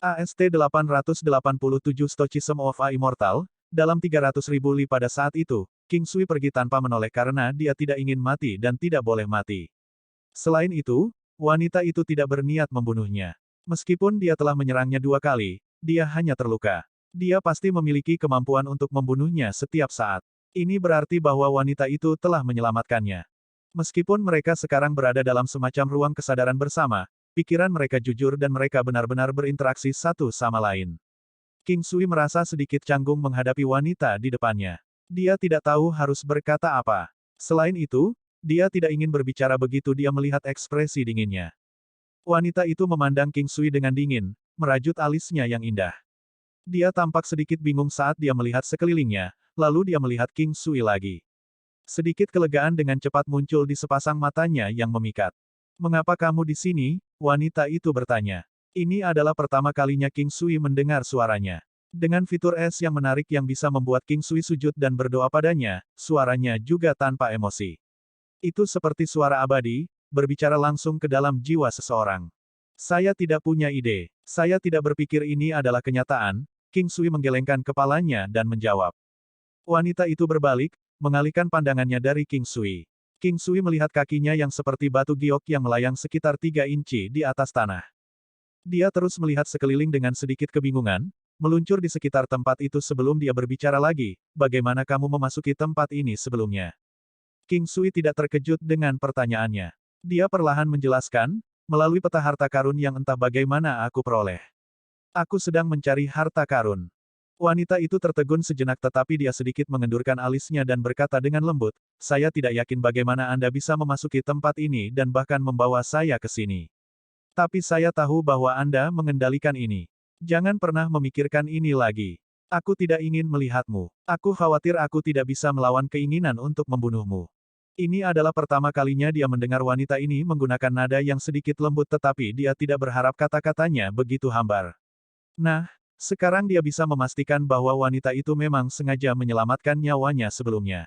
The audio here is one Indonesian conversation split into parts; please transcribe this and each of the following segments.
AST 887 Stoicism of a Immortal, dalam 300.000 li pada saat itu, King Sui pergi tanpa menoleh karena dia tidak ingin mati dan tidak boleh mati. Selain itu, wanita itu tidak berniat membunuhnya. Meskipun dia telah menyerangnya 2 kali, dia hanya terluka. Dia pasti memiliki kemampuan untuk membunuhnya setiap saat. Ini berarti bahwa wanita itu telah menyelamatkannya. Meskipun mereka sekarang berada dalam semacam ruang kesadaran bersama, pikiran mereka jujur dan mereka benar-benar berinteraksi satu sama lain. King Sui merasa sedikit canggung menghadapi wanita di depannya. Dia tidak tahu harus berkata apa. Selain itu, dia tidak ingin berbicara begitu dia melihat ekspresi dinginnya. Wanita itu memandang King Sui dengan dingin, merajut alisnya yang indah. Dia tampak sedikit bingung saat dia melihat sekelilingnya, lalu dia melihat King Sui lagi. Sedikit kelegaan dengan cepat muncul di sepasang matanya yang memikat. "Mengapa kamu di sini?" wanita itu bertanya. Ini adalah pertama kalinya King Sui mendengar suaranya. Dengan fitur es yang menarik yang bisa membuat King Sui sujud dan berdoa padanya, suaranya juga tanpa emosi. Itu seperti suara abadi, berbicara langsung ke dalam jiwa seseorang. "Saya tidak punya ide. Saya tidak berpikir ini adalah kenyataan." King Sui menggelengkan kepalanya dan menjawab. Wanita itu berbalik, mengalihkan pandangannya dari King Sui. King Sui melihat kakinya yang seperti batu giok yang melayang sekitar 3 inci di atas tanah. Dia terus melihat sekeliling dengan sedikit kebingungan, meluncur di sekitar tempat itu sebelum dia berbicara lagi, "Bagaimana kamu memasuki tempat ini sebelumnya?" King Sui tidak terkejut dengan pertanyaannya. Dia perlahan menjelaskan, "Melalui peta harta karun yang entah bagaimana aku peroleh. Aku sedang mencari harta karun." Wanita itu tertegun sejenak tetapi dia sedikit mengendurkan alisnya dan berkata dengan lembut, "Saya tidak yakin bagaimana Anda bisa memasuki tempat ini dan bahkan membawa saya ke sini. Tapi saya tahu bahwa Anda mengendalikan ini. Jangan pernah memikirkan ini lagi. Aku tidak ingin melihatmu. Aku khawatir aku tidak bisa melawan keinginan untuk membunuhmu." Ini adalah pertama kalinya dia mendengar wanita ini menggunakan nada yang sedikit lembut tetapi dia tidak berharap kata-katanya begitu hambar. Nah, sekarang dia bisa memastikan bahwa wanita itu memang sengaja menyelamatkan nyawanya sebelumnya.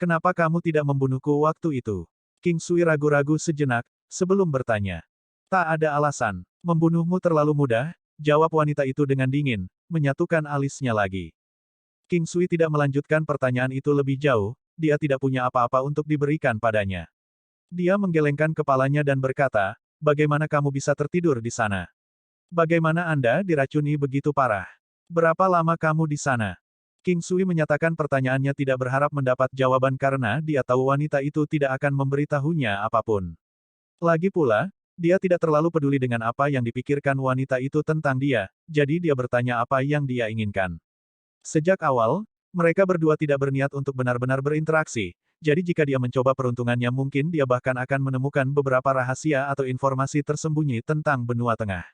"Kenapa kamu tidak membunuhku waktu itu?" King Sui ragu-ragu sejenak, sebelum bertanya. "Tak ada alasan. Membunuhmu terlalu mudah," jawab wanita itu dengan dingin, menyatukan alisnya lagi. King Sui tidak melanjutkan pertanyaan itu lebih jauh, dia tidak punya apa-apa untuk diberikan padanya. Dia menggelengkan kepalanya dan berkata, "Bagaimana kamu bisa tertidur di sana? Bagaimana Anda diracuni begitu parah? Berapa lama kamu di sana?" King Sui menyatakan pertanyaannya tidak berharap mendapat jawaban karena dia tahu wanita itu tidak akan memberitahunya apapun. Lagi pula, dia tidak terlalu peduli dengan apa yang dipikirkan wanita itu tentang dia, jadi dia bertanya apa yang dia inginkan. Sejak awal, mereka berdua tidak berniat untuk benar-benar berinteraksi, jadi jika dia mencoba peruntungannya mungkin dia bahkan akan menemukan beberapa rahasia atau informasi tersembunyi tentang benua tengah.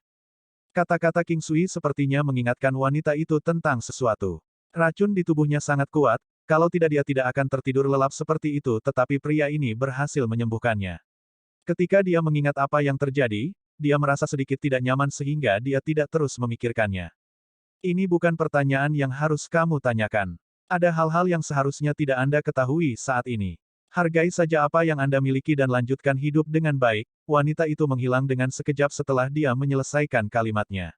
Kata-kata King Sui sepertinya mengingatkan wanita itu tentang sesuatu. Racun di tubuhnya sangat kuat, kalau tidak dia tidak akan tertidur lelap seperti itu tetapi pria ini berhasil menyembuhkannya. Ketika dia mengingat apa yang terjadi, dia merasa sedikit tidak nyaman sehingga dia tidak terus memikirkannya. "Ini bukan pertanyaan yang harus kamu tanyakan. Ada hal-hal yang seharusnya tidak Anda ketahui saat ini. Hargai saja apa yang Anda miliki dan lanjutkan hidup dengan baik." Wanita itu menghilang dengan sekejap setelah dia menyelesaikan kalimatnya.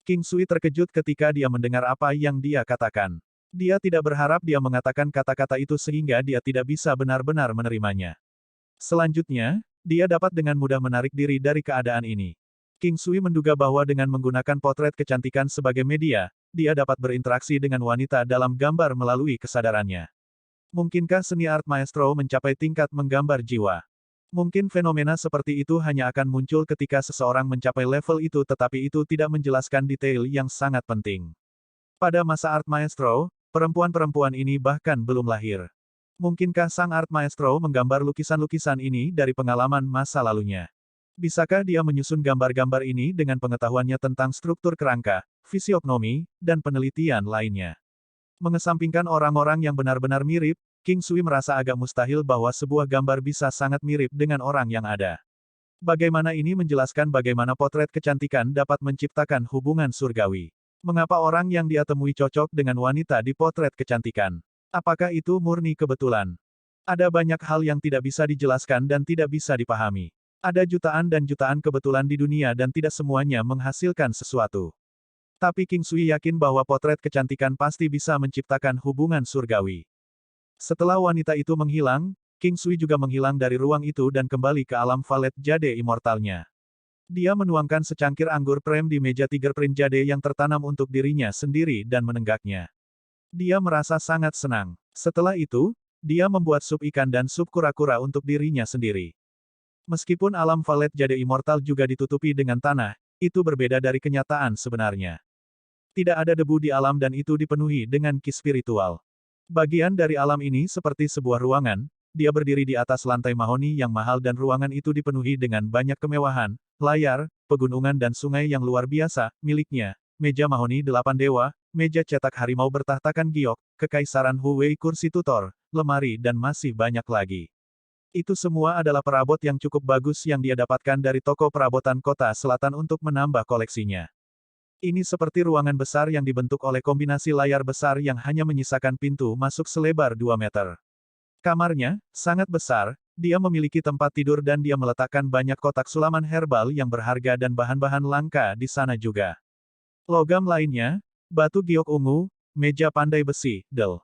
King Sui terkejut ketika dia mendengar apa yang dia katakan. Dia tidak berharap dia mengatakan kata-kata itu sehingga dia tidak bisa benar-benar menerimanya. Selanjutnya, dia dapat dengan mudah menarik diri dari keadaan ini. King Sui menduga bahwa dengan menggunakan potret kecantikan sebagai media, dia dapat berinteraksi dengan wanita dalam gambar melalui kesadarannya. Mungkinkah seni art maestro mencapai tingkat menggambar jiwa? Mungkin fenomena seperti itu hanya akan muncul ketika seseorang mencapai level itu tetapi itu tidak menjelaskan detail yang sangat penting. Pada masa art maestro, perempuan-perempuan ini bahkan belum lahir. Mungkinkah sang art maestro menggambar lukisan-lukisan ini dari pengalaman masa lalunya? Bisakah dia menyusun gambar-gambar ini dengan pengetahuannya tentang struktur kerangka, fisiognomi, dan penelitian lainnya? Mengesampingkan orang-orang yang benar-benar mirip, King Sui merasa agak mustahil bahwa sebuah gambar bisa sangat mirip dengan orang yang ada. Bagaimana ini menjelaskan bagaimana potret kecantikan dapat menciptakan hubungan surgawi? Mengapa orang yang dia temui cocok dengan wanita di potret kecantikan? Apakah itu murni kebetulan? Ada banyak hal yang tidak bisa dijelaskan dan tidak bisa dipahami. Ada jutaan dan jutaan kebetulan di dunia dan tidak semuanya menghasilkan sesuatu. Tapi King Sui yakin bahwa potret kecantikan pasti bisa menciptakan hubungan surgawi. Setelah wanita itu menghilang, King Sui juga menghilang dari ruang itu dan kembali ke alam valet jade immortalnya. Dia menuangkan secangkir anggur prem di meja tiger print jade yang tertanam untuk dirinya sendiri dan menenggaknya. Dia merasa sangat senang. Setelah itu, dia membuat sup ikan dan sup kura-kura untuk dirinya sendiri. Meskipun alam valet jade immortal juga ditutupi dengan tanah, itu berbeda dari kenyataan sebenarnya. Tidak ada debu di alam dan itu dipenuhi dengan ki spiritual. Bagian dari alam ini seperti sebuah ruangan, dia berdiri di atas lantai mahoni yang mahal dan ruangan itu dipenuhi dengan banyak kemewahan, layar, pegunungan dan sungai yang luar biasa, miliknya, meja mahoni 8 dewa, meja cetak harimau bertahtakan giok, kekaisaran Huwei kursi tutor, lemari dan masih banyak lagi. Itu semua adalah perabot yang cukup bagus yang dia dapatkan dari toko perabotan kota selatan untuk menambah koleksinya. Ini seperti ruangan besar yang dibentuk oleh kombinasi layar besar yang hanya menyisakan pintu masuk selebar 2 meter. Kamarnya, sangat besar, dia memiliki tempat tidur dan dia meletakkan banyak kotak sulaman herbal yang berharga dan bahan-bahan langka di sana juga. Logam lainnya, batu giok ungu, meja pandai besi, del.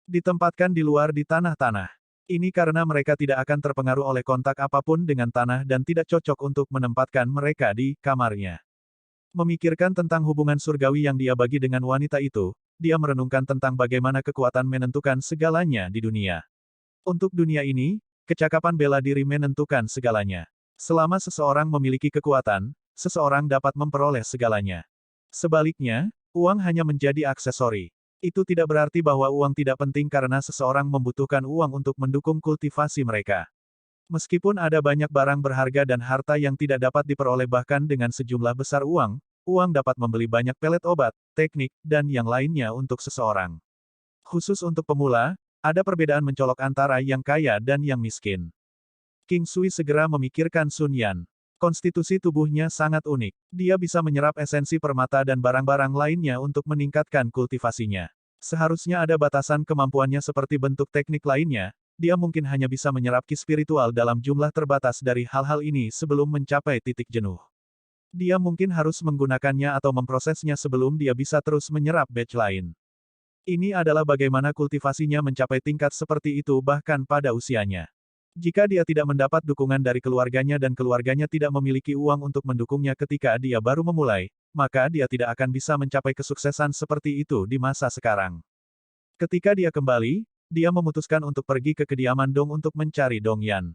Ditempatkan di luar di tanah-tanah. Ini karena mereka tidak akan terpengaruh oleh kontak apapun dengan tanah dan tidak cocok untuk menempatkan mereka di kamarnya. Memikirkan tentang hubungan surgawi yang dia bagi dengan wanita itu, dia merenungkan tentang bagaimana kekuatan menentukan segalanya di dunia. Untuk dunia ini, kecakapan bela diri menentukan segalanya. Selama seseorang memiliki kekuatan, seseorang dapat memperoleh segalanya. Sebaliknya, uang hanya menjadi aksesori. Itu tidak berarti bahwa uang tidak penting karena seseorang membutuhkan uang untuk mendukung kultivasi mereka. Meskipun ada banyak barang berharga dan harta yang tidak dapat diperoleh bahkan dengan sejumlah besar uang, uang dapat membeli banyak pelet obat, teknik, dan yang lainnya untuk seseorang. Khusus untuk pemula, ada perbedaan mencolok antara yang kaya dan yang miskin. King Sui segera memikirkan Sun Yan. Konstitusi tubuhnya sangat unik. Dia bisa menyerap esensi permata dan barang-barang lainnya untuk meningkatkan kultivasinya. Seharusnya ada batasan kemampuannya seperti bentuk teknik lainnya, dia mungkin hanya bisa menyerap ki spiritual dalam jumlah terbatas dari hal-hal ini sebelum mencapai titik jenuh. Dia mungkin harus menggunakannya atau memprosesnya sebelum dia bisa terus menyerap batch lain. Ini adalah bagaimana kultivasinya mencapai tingkat seperti itu bahkan pada usianya. Jika dia tidak mendapat dukungan dari keluarganya dan keluarganya tidak memiliki uang untuk mendukungnya ketika dia baru memulai, maka dia tidak akan bisa mencapai kesuksesan seperti itu di masa sekarang. Ketika dia kembali, dia memutuskan untuk pergi ke kediaman Dong untuk mencari Dong Yan.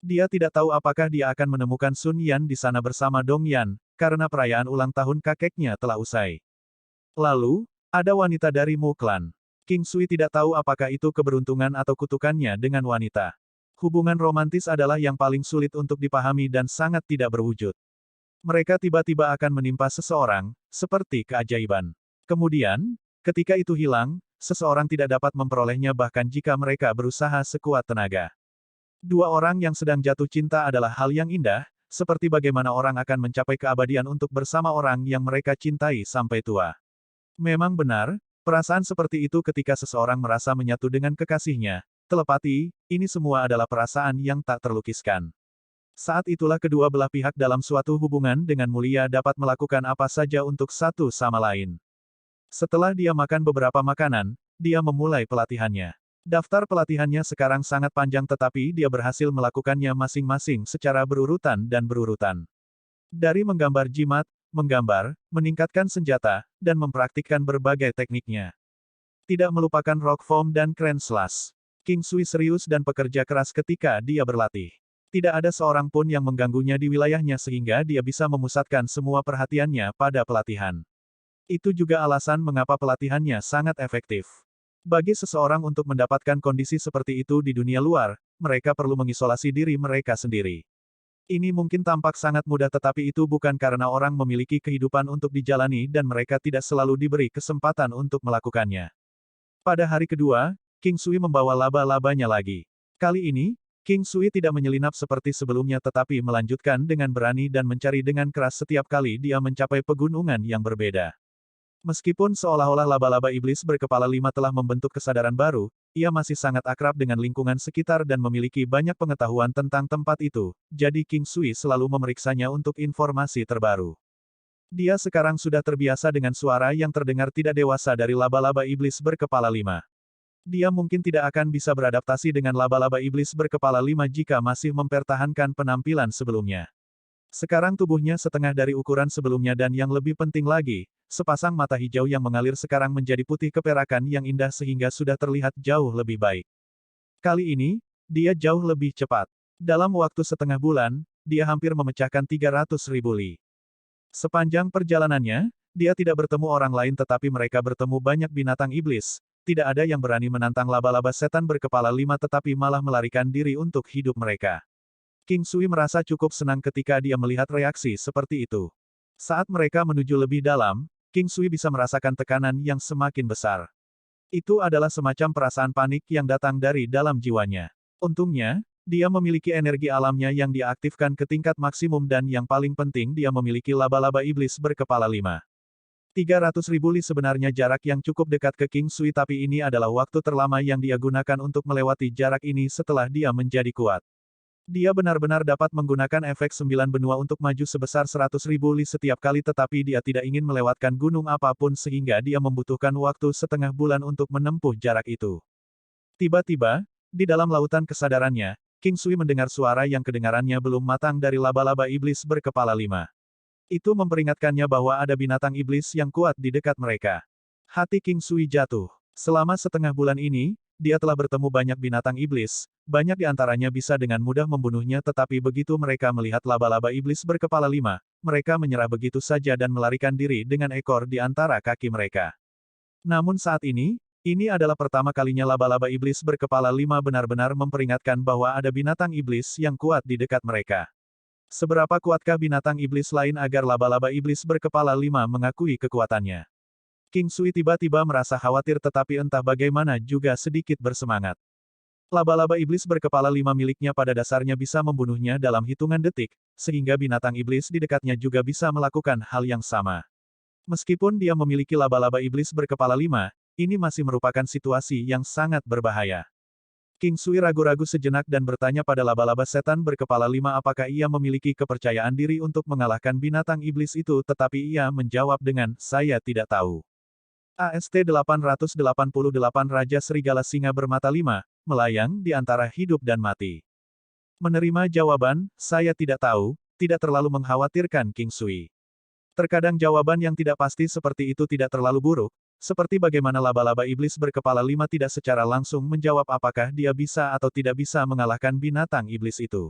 Dia tidak tahu apakah dia akan menemukan Sun Yan di sana bersama Dong Yan, karena perayaan ulang tahun kakeknya telah usai. Lalu, ada wanita dari Mu Clan. King Sui tidak tahu apakah itu keberuntungan atau kutukannya dengan wanita. Hubungan romantis adalah yang paling sulit untuk dipahami dan sangat tidak berwujud. Mereka tiba-tiba akan menimpa seseorang, seperti keajaiban. Kemudian, ketika itu hilang, seseorang tidak dapat memperolehnya bahkan jika mereka berusaha sekuat tenaga. Dua orang yang sedang jatuh cinta adalah hal yang indah, seperti bagaimana orang akan mencapai keabadian untuk bersama orang yang mereka cintai sampai tua. Memang benar, perasaan seperti itu ketika seseorang merasa menyatu dengan kekasihnya, telepati, ini semua adalah perasaan yang tak terlukiskan. Saat itulah kedua belah pihak dalam suatu hubungan dengan mulia dapat melakukan apa saja untuk satu sama lain. Setelah dia makan beberapa makanan, dia memulai pelatihannya. Daftar pelatihannya sekarang sangat panjang tetapi dia berhasil melakukannya masing-masing secara berurutan dan berurutan. Dari menggambar jimat, menggambar, meningkatkan senjata, dan mempraktikkan berbagai tekniknya. Tidak melupakan rock form dan crane slash. King Sui serius dan pekerja keras ketika dia berlatih. Tidak ada seorang pun yang mengganggunya di wilayahnya sehingga dia bisa memusatkan semua perhatiannya pada pelatihan. Itu juga alasan mengapa pelatihannya sangat efektif. Bagi seseorang untuk mendapatkan kondisi seperti itu di dunia luar, mereka perlu mengisolasi diri mereka sendiri. Ini mungkin tampak sangat mudah tetapi itu bukan karena orang memiliki kehidupan untuk dijalani dan mereka tidak selalu diberi kesempatan untuk melakukannya. Pada hari kedua, King Sui membawa laba-labanya lagi. Kali ini, King Sui tidak menyelinap seperti sebelumnya tetapi melanjutkan dengan berani dan mencari dengan keras setiap kali dia mencapai pegunungan yang berbeda. Meskipun seolah-olah laba-laba iblis berkepala 5 telah membentuk kesadaran baru, ia masih sangat akrab dengan lingkungan sekitar dan memiliki banyak pengetahuan tentang tempat itu, jadi King Sui selalu memeriksanya untuk informasi terbaru. Dia sekarang sudah terbiasa dengan suara yang terdengar tidak dewasa dari laba-laba iblis berkepala 5. Dia mungkin tidak akan bisa beradaptasi dengan laba-laba iblis berkepala 5 jika masih mempertahankan penampilan sebelumnya. Sekarang tubuhnya setengah dari ukuran sebelumnya dan yang lebih penting lagi, sepasang mata hijau yang mengalir sekarang menjadi putih keperakan yang indah sehingga sudah terlihat jauh lebih baik. Kali ini, dia jauh lebih cepat. Dalam waktu setengah bulan, dia hampir memecahkan 300.000 li. Sepanjang perjalanannya, dia tidak bertemu orang lain tetapi mereka bertemu banyak binatang iblis. Tidak ada yang berani menantang laba-laba setan berkepala 5 tetapi malah melarikan diri untuk hidup mereka. King Sui merasa cukup senang ketika dia melihat reaksi seperti itu. Saat mereka menuju lebih dalam, King Sui bisa merasakan tekanan yang semakin besar. Itu adalah semacam perasaan panik yang datang dari dalam jiwanya. Untungnya, dia memiliki energi alamnya yang dia aktifkan ke tingkat maksimum dan yang paling penting dia memiliki laba-laba iblis berkepala 5. 300.000 li sebenarnya jarak yang cukup dekat ke King Sui tapi ini adalah waktu terlama yang dia gunakan untuk melewati jarak ini setelah dia menjadi kuat. Dia benar-benar dapat menggunakan efek 9 benua untuk maju sebesar 100.000 li setiap kali tetapi dia tidak ingin melewatkan gunung apapun sehingga dia membutuhkan waktu setengah bulan untuk menempuh jarak itu. Tiba-tiba, di dalam lautan kesadarannya, King Sui mendengar suara yang kedengarannya belum matang dari laba-laba iblis berkepala 5. Itu memperingatkannya bahwa ada binatang iblis yang kuat di dekat mereka. Hati King Sui jatuh. Selama setengah bulan ini, dia telah bertemu banyak binatang iblis, banyak di antaranya bisa dengan mudah membunuhnya tetapi begitu mereka melihat laba-laba iblis berkepala 5, mereka menyerah begitu saja dan melarikan diri dengan ekor di antara kaki mereka. Namun saat ini adalah pertama kalinya laba-laba iblis berkepala 5 benar-benar memperingatkan bahwa ada binatang iblis yang kuat di dekat mereka. Seberapa kuatkah binatang iblis lain agar laba-laba iblis berkepala 5 mengakui kekuatannya? King Sui tiba-tiba merasa khawatir tetapi entah bagaimana juga sedikit bersemangat. Laba-laba iblis berkepala 5 miliknya pada dasarnya bisa membunuhnya dalam hitungan detik, sehingga binatang iblis di dekatnya juga bisa melakukan hal yang sama. Meskipun dia memiliki laba-laba iblis berkepala 5, ini masih merupakan situasi yang sangat berbahaya. King Sui ragu-ragu sejenak dan bertanya pada laba-laba setan berkepala 5 apakah ia memiliki kepercayaan diri untuk mengalahkan binatang iblis itu tetapi ia menjawab dengan, saya tidak tahu. AST 888 Raja Serigala Singa Bermata 5, melayang di antara hidup dan mati. Menerima jawaban, saya tidak tahu, tidak terlalu mengkhawatirkan King Sui. Terkadang jawaban yang tidak pasti seperti itu tidak terlalu buruk, seperti bagaimana laba-laba iblis berkepala 5 tidak secara langsung menjawab apakah dia bisa atau tidak bisa mengalahkan binatang iblis itu.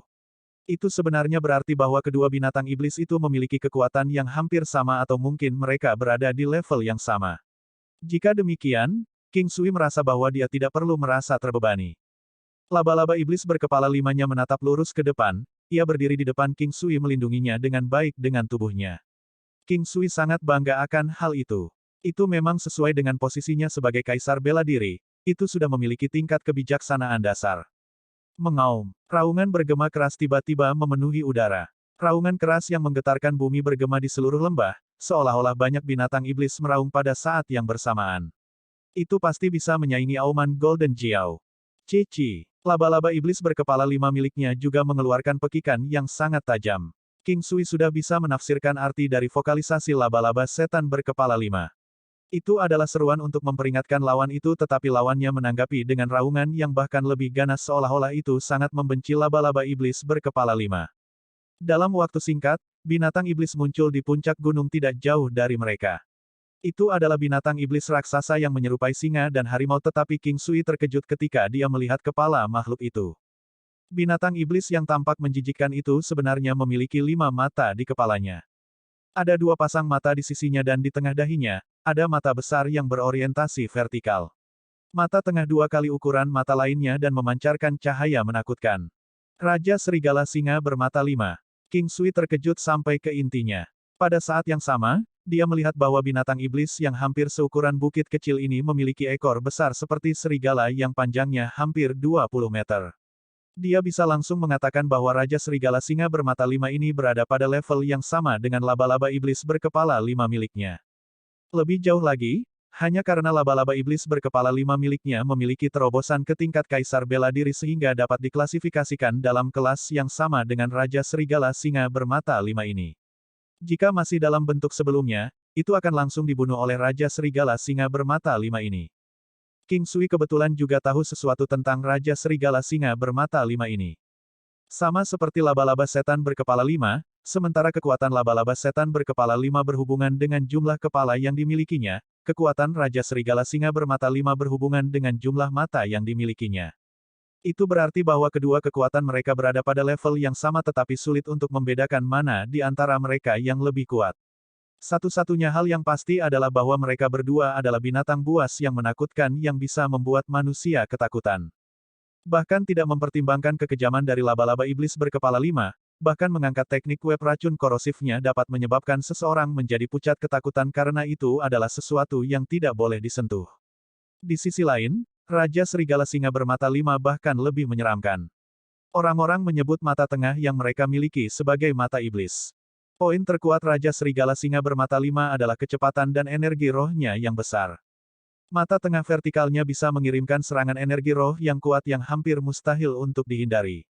Itu sebenarnya berarti bahwa kedua binatang iblis itu memiliki kekuatan yang hampir sama atau mungkin mereka berada di level yang sama. Jika demikian, King Sui merasa bahwa dia tidak perlu merasa terbebani. Laba-laba iblis berkepala 5-nya menatap lurus ke depan, ia berdiri di depan King Sui melindunginya dengan baik dengan tubuhnya. King Sui sangat bangga akan hal itu. Itu memang sesuai dengan posisinya sebagai kaisar bela diri, itu sudah memiliki tingkat kebijaksanaan dasar. Mengaum, raungan bergema keras tiba-tiba memenuhi udara. Raungan keras yang menggetarkan bumi bergema di seluruh lembah, seolah-olah banyak binatang iblis meraung pada saat yang bersamaan. Itu pasti bisa menyaingi auman Golden Jiao. Cici, laba-laba iblis berkepala 5 miliknya juga mengeluarkan pekikan yang sangat tajam. King Sui sudah bisa menafsirkan arti dari vokalisasi laba-laba setan berkepala 5. Itu adalah seruan untuk memperingatkan lawan itu tetapi lawannya menanggapi dengan raungan yang bahkan lebih ganas seolah-olah itu sangat membenci laba-laba iblis berkepala 5. Dalam waktu singkat, binatang iblis muncul di puncak gunung tidak jauh dari mereka. Itu adalah binatang iblis raksasa yang menyerupai singa dan harimau tetapi King Sui terkejut ketika dia melihat kepala makhluk itu. Binatang iblis yang tampak menjijikkan itu sebenarnya memiliki 5 mata di kepalanya. Ada 2 pasang mata di sisinya dan di tengah dahinya, ada mata besar yang berorientasi vertikal. Mata tengah 2 kali ukuran mata lainnya dan memancarkan cahaya menakutkan. Raja Serigala Singa Bermata 5. King Sui terkejut sampai ke intinya. Pada saat yang sama, dia melihat bahwa binatang iblis yang hampir seukuran bukit kecil ini memiliki ekor besar seperti serigala yang panjangnya hampir 20 meter. Dia bisa langsung mengatakan bahwa Raja Serigala Singa Bermata 5 ini berada pada level yang sama dengan laba-laba iblis berkepala 5 miliknya. Lebih jauh lagi, Hanya karena laba-laba iblis berkepala 5 miliknya memiliki terobosan ke tingkat kaisar bela diri sehingga dapat diklasifikasikan dalam kelas yang sama dengan Raja Serigala Singa bermata 5 ini. Jika masih dalam bentuk sebelumnya, itu akan langsung dibunuh oleh Raja Serigala Singa bermata 5 ini. King Sui kebetulan juga tahu sesuatu tentang Raja Serigala Singa bermata 5 ini. Sama seperti laba-laba setan berkepala 5, sementara kekuatan laba-laba setan berkepala 5 berhubungan dengan jumlah kepala yang dimilikinya, kekuatan Raja Serigala Singa bermata 5 berhubungan dengan jumlah mata yang dimilikinya. Itu berarti bahwa kedua kekuatan mereka berada pada level yang sama tetapi sulit untuk membedakan mana di antara mereka yang lebih kuat. Satu-satunya hal yang pasti adalah bahwa mereka berdua adalah binatang buas yang menakutkan yang bisa membuat manusia ketakutan. Bahkan tidak mempertimbangkan kekejaman dari laba-laba iblis berkepala 5, bahkan mengangkat teknik web racun korosifnya dapat menyebabkan seseorang menjadi pucat ketakutan karena itu adalah sesuatu yang tidak boleh disentuh. Di sisi lain, Raja Serigala Singa bermata 5 bahkan lebih menyeramkan. Orang-orang menyebut mata tengah yang mereka miliki sebagai mata iblis. Poin terkuat Raja Serigala Singa bermata 5 adalah kecepatan dan energi rohnya yang besar. Mata tengah vertikalnya bisa mengirimkan serangan energi roh yang kuat yang hampir mustahil untuk dihindari.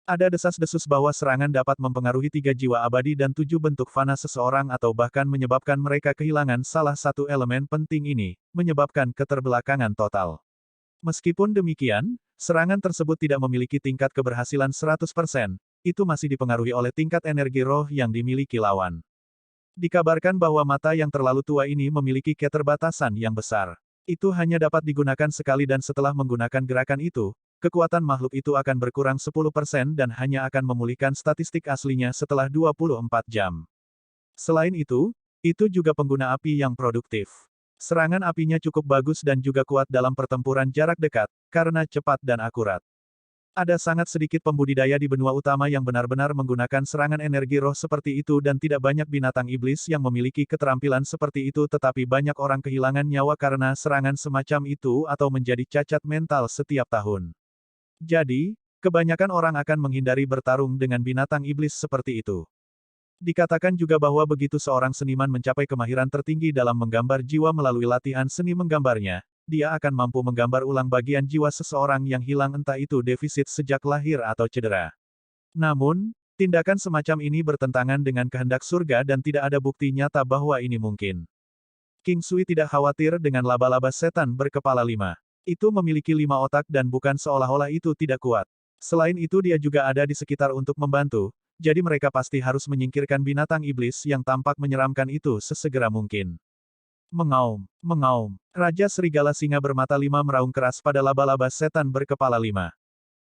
Ada desas-desus bahwa serangan dapat mempengaruhi 3 jiwa abadi dan 7 bentuk fana seseorang atau bahkan menyebabkan mereka kehilangan salah satu elemen penting ini, menyebabkan keterbelakangan total. Meskipun demikian, serangan tersebut tidak memiliki tingkat keberhasilan 100%, itu masih dipengaruhi oleh tingkat energi roh yang dimiliki lawan. Dikabarkan bahwa mata yang terlalu tua ini memiliki keterbatasan yang besar. Itu hanya dapat digunakan sekali dan setelah menggunakan gerakan itu, kekuatan makhluk itu akan berkurang 10% dan hanya akan memulihkan statistik aslinya setelah 24 jam. Selain itu juga pengguna api yang produktif. Serangan apinya cukup bagus dan juga kuat dalam pertempuran jarak dekat, karena cepat dan akurat. Ada sangat sedikit pembudidaya di benua utama yang benar-benar menggunakan serangan energi roh seperti itu dan tidak banyak binatang iblis yang memiliki keterampilan seperti itu tetapi banyak orang kehilangan nyawa karena serangan semacam itu atau menjadi cacat mental setiap tahun. Jadi, kebanyakan orang akan menghindari bertarung dengan binatang iblis seperti itu. Dikatakan juga bahwa begitu seorang seniman mencapai kemahiran tertinggi dalam menggambar jiwa melalui latihan seni menggambarnya, dia akan mampu menggambar ulang bagian jiwa seseorang yang hilang entah itu defisit sejak lahir atau cedera. Namun, tindakan semacam ini bertentangan dengan kehendak surga dan tidak ada bukti nyata bahwa ini mungkin. King Sui tidak khawatir dengan laba-laba setan berkepala 5. Itu memiliki 5 otak dan bukan seolah-olah itu tidak kuat. Selain itu dia juga ada di sekitar untuk membantu, jadi mereka pasti harus menyingkirkan binatang iblis yang tampak menyeramkan itu sesegera mungkin. Mengaum, mengaum. Raja Serigala Singa bermata 5 meraung keras pada laba-laba setan berkepala 5.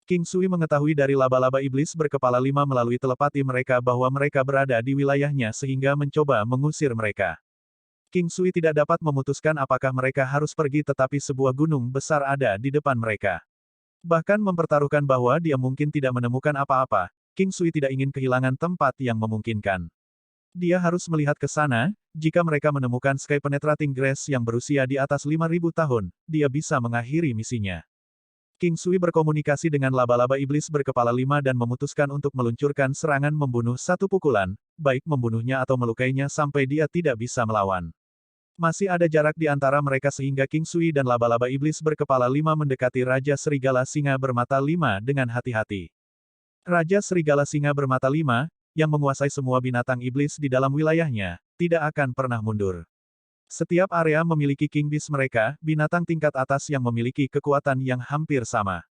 King Sui mengetahui dari laba-laba iblis berkepala 5 melalui telepati mereka bahwa mereka berada di wilayahnya sehingga mencoba mengusir mereka. King Sui tidak dapat memutuskan apakah mereka harus pergi tetapi sebuah gunung besar ada di depan mereka. Bahkan mempertaruhkan bahwa dia mungkin tidak menemukan apa-apa, King Sui tidak ingin kehilangan tempat yang memungkinkan. Dia harus melihat ke sana, jika mereka menemukan Sky Penetrating Grass yang berusia di atas 5.000 tahun, dia bisa mengakhiri misinya. King Sui berkomunikasi dengan laba-laba iblis berkepala 5 dan memutuskan untuk meluncurkan serangan membunuh satu pukulan, baik membunuhnya atau melukainya sampai dia tidak bisa melawan. Masih ada jarak di antara mereka sehingga King Sui dan laba-laba iblis berkepala 5 mendekati Raja Serigala Singa bermata 5 dengan hati-hati. Raja Serigala Singa bermata 5, yang menguasai semua binatang iblis di dalam wilayahnya, tidak akan pernah mundur. Setiap area memiliki King Beast mereka, binatang tingkat atas yang memiliki kekuatan yang hampir sama.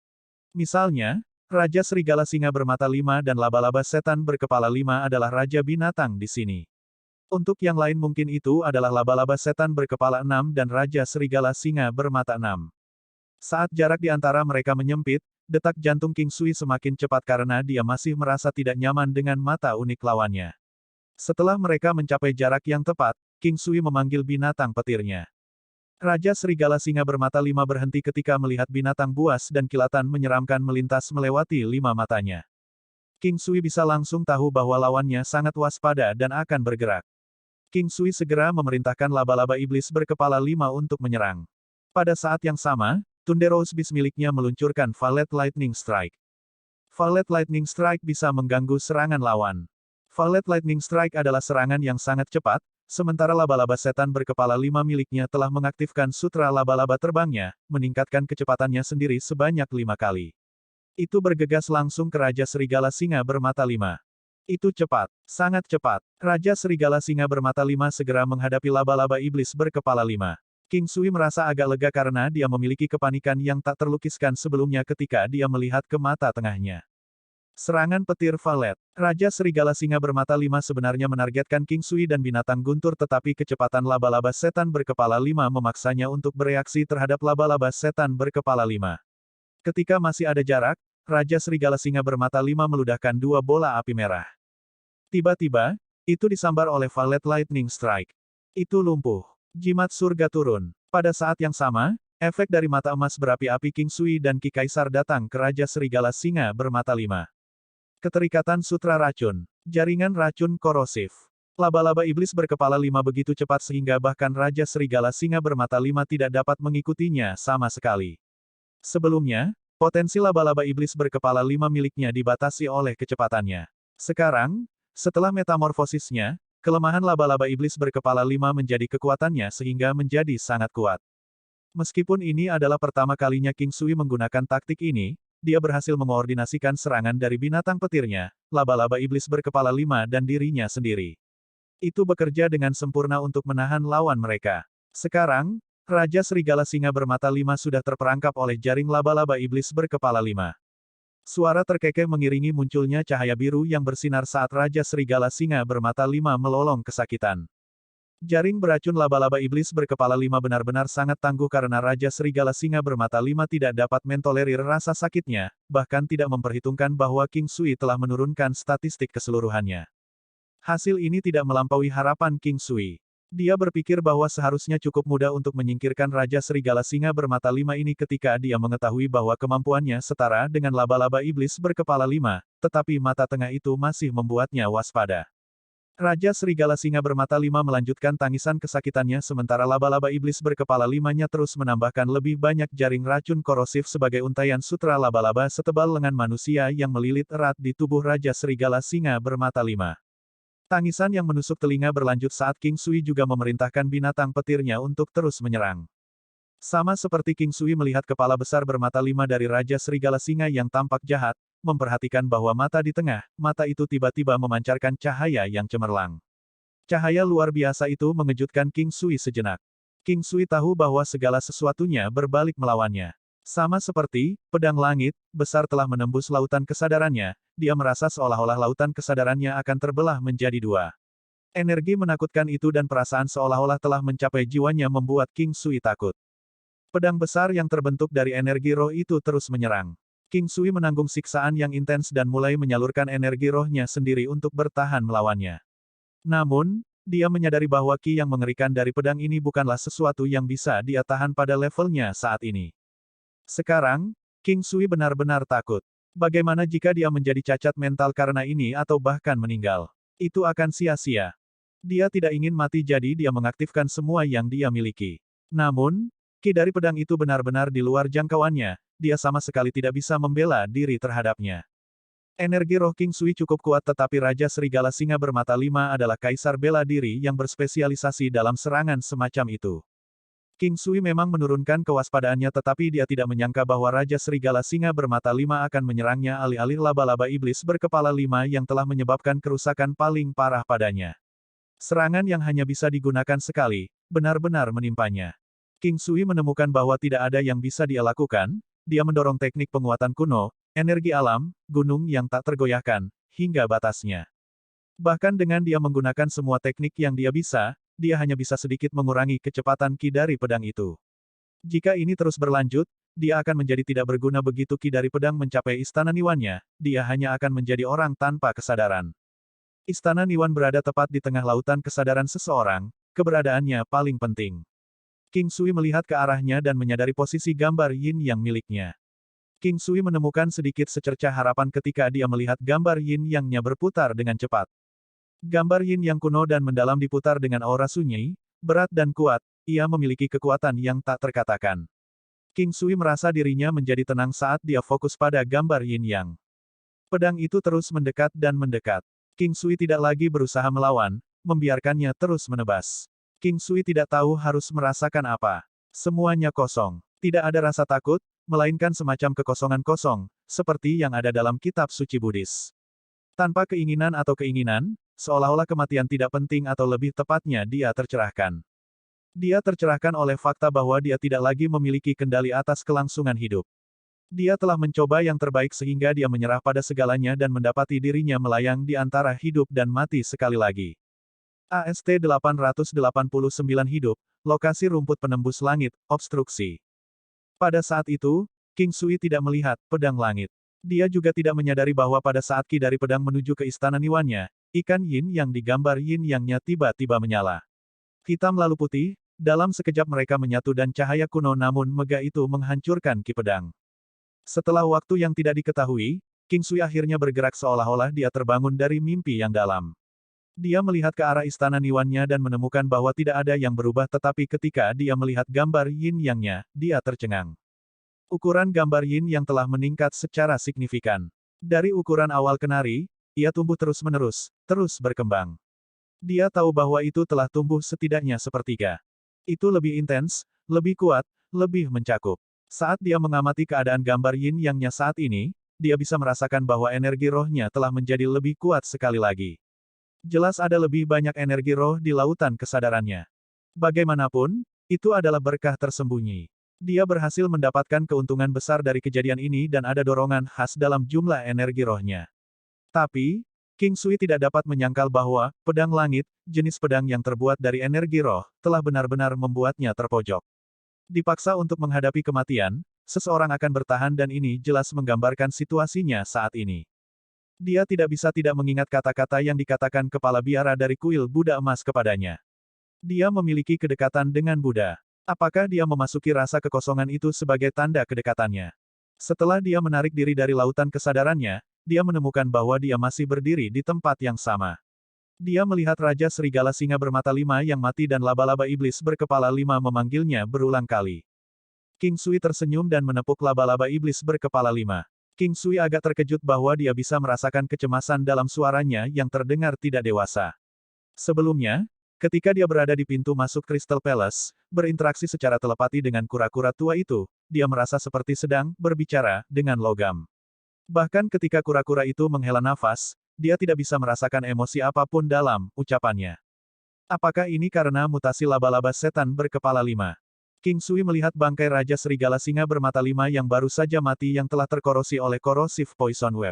Misalnya, Raja Serigala Singa bermata 5 dan laba-laba setan berkepala 5 adalah raja binatang di sini. Untuk yang lain mungkin itu adalah laba-laba setan berkepala 6 dan Raja Serigala Singa bermata 6. Saat jarak di antara mereka menyempit, detak jantung King Sui semakin cepat karena dia masih merasa tidak nyaman dengan mata unik lawannya. Setelah mereka mencapai jarak yang tepat, King Sui memanggil binatang petirnya. Raja Serigala Singa bermata 5 berhenti ketika melihat binatang buas dan kilatan menyeramkan melintas melewati 5 matanya. King Sui bisa langsung tahu bahwa lawannya sangat waspada dan akan bergerak. King Sui segera memerintahkan laba-laba iblis berkepala 5 untuk menyerang. Pada saat yang sama, Thunderous Beast miliknya meluncurkan Violet Lightning Strike. Violet Lightning Strike bisa mengganggu serangan lawan. Violet Lightning Strike adalah serangan yang sangat cepat, Sementara laba-laba setan berkepala 5 miliknya telah mengaktifkan sutra laba-laba terbangnya, meningkatkan kecepatannya sendiri sebanyak 5 kali. Itu bergegas langsung ke Raja Serigala Singa bermata 5. Itu cepat, sangat cepat. Raja Serigala Singa bermata 5 segera menghadapi laba-laba iblis berkepala 5. King Sui merasa agak lega karena dia memiliki kepanikan yang tak terlukiskan sebelumnya ketika dia melihat ke mata tengahnya. Serangan petir valet. Raja Serigala Singa bermata 5 sebenarnya menargetkan King Sui dan binatang guntur tetapi kecepatan laba-laba setan berkepala 5 memaksanya untuk bereaksi terhadap laba-laba setan berkepala 5. Ketika masih ada jarak, Raja Serigala Singa bermata 5 meludahkan 2 bola api merah. Tiba-tiba, itu disambar oleh Valet Lightning Strike. Itu lumpuh. Jimat surga turun. Pada saat yang sama, efek dari mata emas berapi-api King Sui dan Ki Kaisar datang ke Raja Serigala Singa bermata 5. Keterikatan sutra racun. Jaringan racun korosif. Laba-laba iblis berkepala 5 begitu cepat sehingga bahkan Raja Serigala Singa bermata 5 tidak dapat mengikutinya sama sekali. Sebelumnya, potensi laba-laba iblis berkepala 5 miliknya dibatasi oleh kecepatannya. Sekarang, setelah metamorfosisnya, kelemahan laba-laba iblis berkepala 5 menjadi kekuatannya sehingga menjadi sangat kuat. Meskipun ini adalah pertama kalinya King Sui menggunakan taktik ini, dia berhasil mengoordinasikan serangan dari binatang petirnya, laba-laba iblis berkepala 5 dan dirinya sendiri. Itu bekerja dengan sempurna untuk menahan lawan mereka. Sekarang, Raja Serigala Singa bermata 5 sudah terperangkap oleh jaring laba-laba iblis berkepala 5. Suara terkekeh mengiringi munculnya cahaya biru yang bersinar saat Raja Serigala Singa bermata 5 melolong kesakitan. Jaring beracun laba-laba iblis berkepala 5 benar-benar sangat tangguh karena Raja Serigala Singa bermata 5 tidak dapat mentolerir rasa sakitnya, bahkan tidak memperhitungkan bahwa King Sui telah menurunkan statistik keseluruhannya. Hasil ini tidak melampaui harapan King Sui. Dia berpikir bahwa seharusnya cukup mudah untuk menyingkirkan Raja Serigala Singa bermata 5 ini ketika dia mengetahui bahwa kemampuannya setara dengan laba-laba iblis berkepala 5, tetapi mata tengah itu masih membuatnya waspada. Raja Serigala Singa bermata 5 melanjutkan tangisan kesakitannya sementara laba-laba iblis berkepala 5-nya terus menambahkan lebih banyak jaring racun korosif sebagai untaian sutra laba-laba setebal lengan manusia yang melilit erat di tubuh Raja Serigala Singa bermata 5. Tangisan yang menusuk telinga berlanjut saat King Sui juga memerintahkan binatang petirnya untuk terus menyerang. Sama seperti King Sui melihat kepala besar bermata 5 dari Raja Serigala Singa yang tampak jahat, memperhatikan bahwa mata di tengah, mata itu tiba-tiba memancarkan cahaya yang cemerlang. Cahaya luar biasa itu mengejutkan King Sui sejenak. King Sui tahu bahwa segala sesuatunya berbalik melawannya. Sama seperti pedang langit besar telah menembus lautan kesadarannya, dia merasa seolah-olah lautan kesadarannya akan terbelah menjadi 2. Energi menakutkan itu dan perasaan seolah-olah telah mencapai jiwanya membuat King Sui takut. Pedang besar yang terbentuk dari energi roh itu terus menyerang. King Sui menanggung siksaan yang intens dan mulai menyalurkan energi rohnya sendiri untuk bertahan melawannya. Namun, dia menyadari bahwa ki yang mengerikan dari pedang ini bukanlah sesuatu yang bisa dia tahan pada levelnya saat ini. Sekarang, King Sui benar-benar takut. Bagaimana jika dia menjadi cacat mental karena ini atau bahkan meninggal? Itu akan sia-sia. Dia tidak ingin mati jadi dia mengaktifkan semua yang dia miliki. Namun, ki dari pedang itu benar-benar di luar jangkauannya, dia sama sekali tidak bisa membela diri terhadapnya. Energi roh King Sui cukup kuat tetapi Raja Serigala Singa bermata 5 adalah kaisar bela diri yang berspesialisasi dalam serangan semacam itu. King Sui memang menurunkan kewaspadaannya tetapi dia tidak menyangka bahwa Raja Serigala Singa bermata 5 akan menyerangnya alih-alih laba-laba iblis berkepala 5 yang telah menyebabkan kerusakan paling parah padanya. Serangan yang hanya bisa digunakan sekali, benar-benar menimpanya. King Sui menemukan bahwa tidak ada yang bisa dia lakukan, dia mendorong teknik penguatan kuno, energi alam, gunung yang tak tergoyahkan, hingga batasnya. Bahkan dengan dia menggunakan semua teknik yang dia bisa, dia hanya bisa sedikit mengurangi kecepatan ki dari pedang itu. Jika ini terus berlanjut, dia akan menjadi tidak berguna begitu ki dari pedang mencapai istana Niwannya, dia hanya akan menjadi orang tanpa kesadaran. Istana Niwan berada tepat di tengah lautan kesadaran seseorang, keberadaannya paling penting. King Sui melihat ke arahnya dan menyadari posisi gambar yin yang miliknya. King Sui menemukan sedikit secercah harapan ketika dia melihat gambar yin yang-nya berputar dengan cepat. Gambar yin yang kuno dan mendalam diputar dengan aura sunyi, berat dan kuat, ia memiliki kekuatan yang tak terkatakan. King Sui merasa dirinya menjadi tenang saat dia fokus pada gambar yin yang. Pedang itu terus mendekat dan mendekat. King Sui tidak lagi berusaha melawan, membiarkannya terus menebas. King Sui tidak tahu harus merasakan apa. Semuanya kosong. Tidak ada rasa takut, melainkan semacam kekosongan kosong, seperti yang ada dalam kitab suci Buddhis. Tanpa keinginan atau keinginan, seolah-olah kematian tidak penting atau lebih tepatnya dia tercerahkan. Dia tercerahkan oleh fakta bahwa dia tidak lagi memiliki kendali atas kelangsungan hidup. Dia telah mencoba yang terbaik sehingga dia menyerah pada segalanya dan mendapati dirinya melayang di antara hidup dan mati sekali lagi. AST 889 hidup, lokasi rumput penembus langit, obstruksi. Pada saat itu, King Sui tidak melihat pedang langit. Dia juga tidak menyadari bahwa pada saat ki dari pedang menuju ke istana Niwannya, ikan yin yang digambar yin yangnya tiba-tiba menyala. Hitam lalu putih, dalam sekejap mereka menyatu dan cahaya kuno namun megah itu menghancurkan ki pedang. Setelah waktu yang tidak diketahui, King Sui akhirnya bergerak seolah-olah dia terbangun dari mimpi yang dalam. Dia melihat ke arah istana Niwannya dan menemukan bahwa tidak ada yang berubah tetapi ketika dia melihat gambar yin yangnya, dia tercengang. Ukuran gambar yin yang telah meningkat secara signifikan. Dari ukuran awal kenari, ia tumbuh terus-menerus, terus berkembang. Dia tahu bahwa itu telah tumbuh setidaknya sepertiga. Itu lebih intens, lebih kuat, lebih mencakup. Saat dia mengamati keadaan gambar yin yangnya saat ini, dia bisa merasakan bahwa energi rohnya telah menjadi lebih kuat sekali lagi. Jelas ada lebih banyak energi roh di lautan kesadarannya. Bagaimanapun, itu adalah berkah tersembunyi. Dia berhasil mendapatkan keuntungan besar dari kejadian ini dan ada dorongan khas dalam jumlah energi rohnya. Tapi, King Sui tidak dapat menyangkal bahwa pedang langit, jenis pedang yang terbuat dari energi roh, telah benar-benar membuatnya terpojok. Dipaksa untuk menghadapi kematian, seseorang akan bertahan dan ini jelas menggambarkan situasinya saat ini. Dia tidak bisa tidak mengingat kata-kata yang dikatakan kepala biara dari kuil Buddha emas kepadanya. Dia memiliki kedekatan dengan Buddha. Apakah dia memasuki rasa kekosongan itu sebagai tanda kedekatannya? Setelah dia menarik diri dari lautan kesadarannya, dia menemukan bahwa dia masih berdiri di tempat yang sama. Dia melihat Raja Serigala Singa bermata 5 yang mati dan laba-laba iblis berkepala 5 memanggilnya berulang kali. King Sui tersenyum dan menepuk laba-laba iblis berkepala 5. King Sui agak terkejut bahwa dia bisa merasakan kecemasan dalam suaranya yang terdengar tidak dewasa. Sebelumnya, ketika dia berada di pintu masuk Crystal Palace, berinteraksi secara telepati dengan kura-kura tua itu, dia merasa seperti sedang berbicara dengan logam. Bahkan ketika kura-kura itu menghela nafas, dia tidak bisa merasakan emosi apapun dalam ucapannya. Apakah ini karena mutasi laba-laba setan berkepala 5? King Sui melihat bangkai Raja Serigala Singa bermata 5 yang baru saja mati yang telah terkorosi oleh corrosive poison web.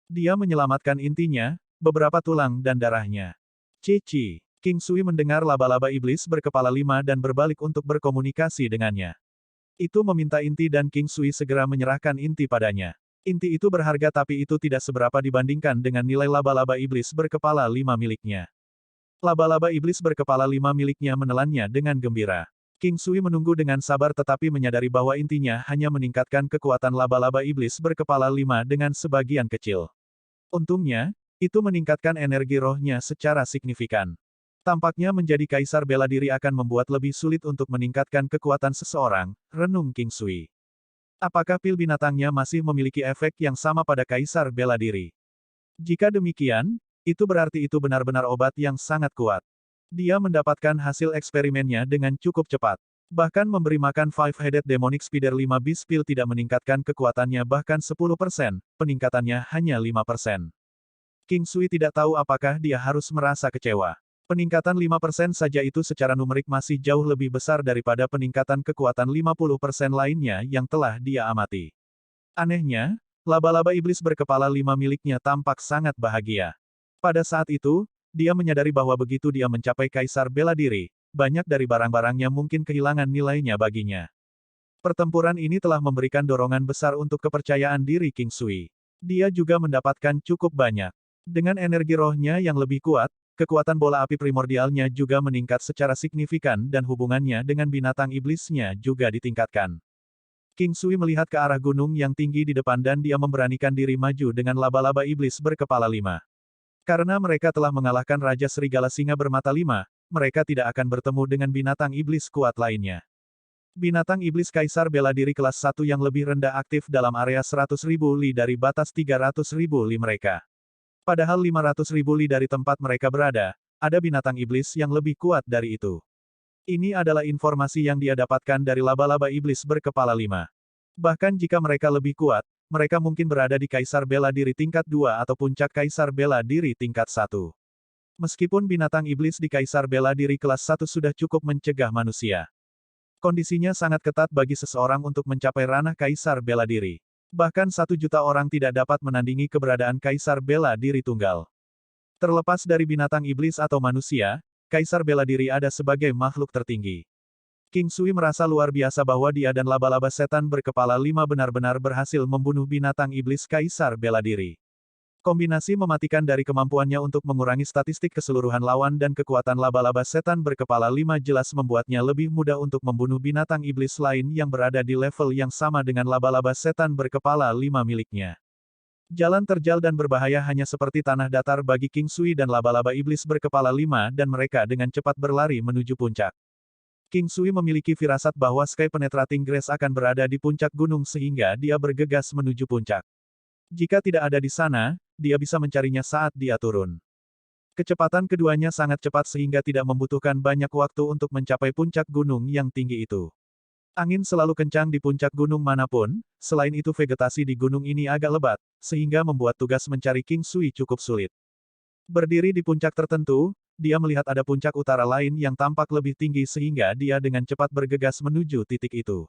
Dia menyelamatkan intinya, beberapa tulang dan darahnya. Cici. King Sui mendengar laba-laba iblis berkepala 5 dan berbalik untuk berkomunikasi dengannya. Itu meminta inti dan King Sui segera menyerahkan inti padanya. Inti itu berharga tapi itu tidak seberapa dibandingkan dengan nilai laba-laba iblis berkepala 5 miliknya. Laba-laba iblis berkepala 5 miliknya menelannya dengan gembira. King Sui menunggu dengan sabar tetapi menyadari bahwa intinya hanya meningkatkan kekuatan laba-laba iblis berkepala 5 dengan sebagian kecil. Untungnya, itu meningkatkan energi rohnya secara signifikan. Tampaknya menjadi kaisar bela diri akan membuat lebih sulit untuk meningkatkan kekuatan seseorang, renung King Sui. Apakah pil binatangnya masih memiliki efek yang sama pada kaisar bela diri? Jika demikian, itu berarti itu benar-benar obat yang sangat kuat. Dia mendapatkan hasil eksperimennya dengan cukup cepat. Bahkan memberi makan Five-Headed Demonic Spider 5 Beast Pill tidak meningkatkan kekuatannya bahkan 10%, peningkatannya hanya 5%. King Sui tidak tahu apakah dia harus merasa kecewa. Peningkatan 5% saja itu secara numerik masih jauh lebih besar daripada peningkatan kekuatan 50% lainnya yang telah dia amati. Anehnya, laba-laba iblis berkepala 5 miliknya tampak sangat bahagia. Pada saat itu, dia menyadari bahwa begitu dia mencapai kaisar bela diri, banyak dari barang-barangnya mungkin kehilangan nilainya baginya. Pertempuran ini telah memberikan dorongan besar untuk kepercayaan diri King Sui. Dia juga mendapatkan cukup banyak. Dengan energi rohnya yang lebih kuat, kekuatan bola api primordialnya juga meningkat secara signifikan dan hubungannya dengan binatang iblisnya juga ditingkatkan. King Sui melihat ke arah gunung yang tinggi di depan dan dia memberanikan diri maju dengan laba-laba iblis berkepala 5. Karena mereka telah mengalahkan Raja Serigala Singa bermata 5, mereka tidak akan bertemu dengan binatang iblis kuat lainnya. Binatang iblis Kaisar bela diri kelas 1 yang lebih rendah aktif dalam area 100.000 li dari batas 300.000 li mereka. Padahal 500.000 li dari tempat mereka berada, ada binatang iblis yang lebih kuat dari itu. Ini adalah informasi yang dia dapatkan dari laba-laba iblis berkepala 5. Bahkan jika mereka lebih kuat, mereka mungkin berada di Kaisar Bela Diri tingkat 2 atau puncak Kaisar Bela Diri tingkat 1. Meskipun binatang iblis di Kaisar Bela Diri kelas 1 sudah cukup mencegah manusia. Kondisinya sangat ketat bagi seseorang untuk mencapai ranah Kaisar Bela Diri. Bahkan 1 juta orang tidak dapat menandingi keberadaan Kaisar Bela Diri tunggal. Terlepas dari binatang iblis atau manusia, Kaisar Bela Diri ada sebagai makhluk tertinggi. King Sui merasa luar biasa bahwa dia dan laba-laba setan berkepala 5 benar-benar berhasil membunuh binatang iblis Kaisar Bela Diri. Kombinasi mematikan dari kemampuannya untuk mengurangi statistik keseluruhan lawan dan kekuatan laba-laba setan berkepala 5 jelas membuatnya lebih mudah untuk membunuh binatang iblis lain yang berada di level yang sama dengan laba-laba setan berkepala 5 miliknya. Jalan terjal dan berbahaya hanya seperti tanah datar bagi King Sui dan laba-laba iblis berkepala 5 dan mereka dengan cepat berlari menuju puncak. King Sui memiliki firasat bahwa Sky Penetrating Grace akan berada di puncak gunung sehingga dia bergegas menuju puncak. Jika tidak ada di sana, dia bisa mencarinya saat dia turun. Kecepatan keduanya sangat cepat sehingga tidak membutuhkan banyak waktu untuk mencapai puncak gunung yang tinggi itu. Angin selalu kencang di puncak gunung manapun, selain itu vegetasi di gunung ini agak lebat, sehingga membuat tugas mencari King Sui cukup sulit. Berdiri di puncak tertentu, dia melihat ada puncak utara lain yang tampak lebih tinggi sehingga dia dengan cepat bergegas menuju titik itu.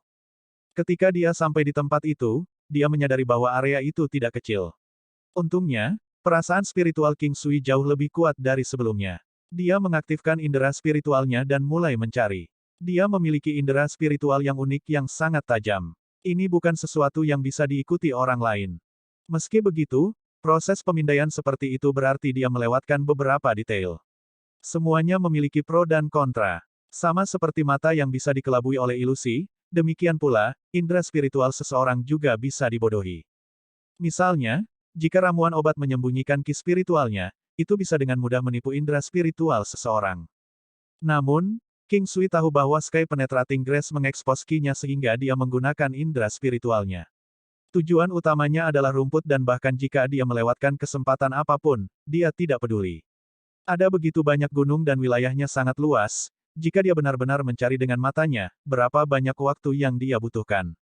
Ketika dia sampai di tempat itu, dia menyadari bahwa area itu tidak kecil. Untungnya, perasaan spiritual King Sui jauh lebih kuat dari sebelumnya. Dia mengaktifkan indera spiritualnya dan mulai mencari. Dia memiliki indera spiritual yang unik yang sangat tajam. Ini bukan sesuatu yang bisa diikuti orang lain. Meski begitu, proses pemindaian seperti itu berarti dia melewatkan beberapa detail. Semuanya memiliki pro dan kontra. Sama seperti mata yang bisa dikelabui oleh ilusi, demikian pula, indera spiritual seseorang juga bisa dibodohi. Misalnya, jika ramuan obat menyembunyikan ki spiritualnya, itu bisa dengan mudah menipu indera spiritual seseorang. Namun, King Sui tahu bahwa Sky Penetrating Grace mengekspos ki-nya sehingga dia menggunakan indera spiritualnya. Tujuan utamanya adalah rumput dan bahkan jika dia melewatkan kesempatan apapun, dia tidak peduli. Ada begitu banyak gunung dan wilayahnya sangat luas, jika dia benar-benar mencari dengan matanya, berapa banyak waktu yang dia butuhkan.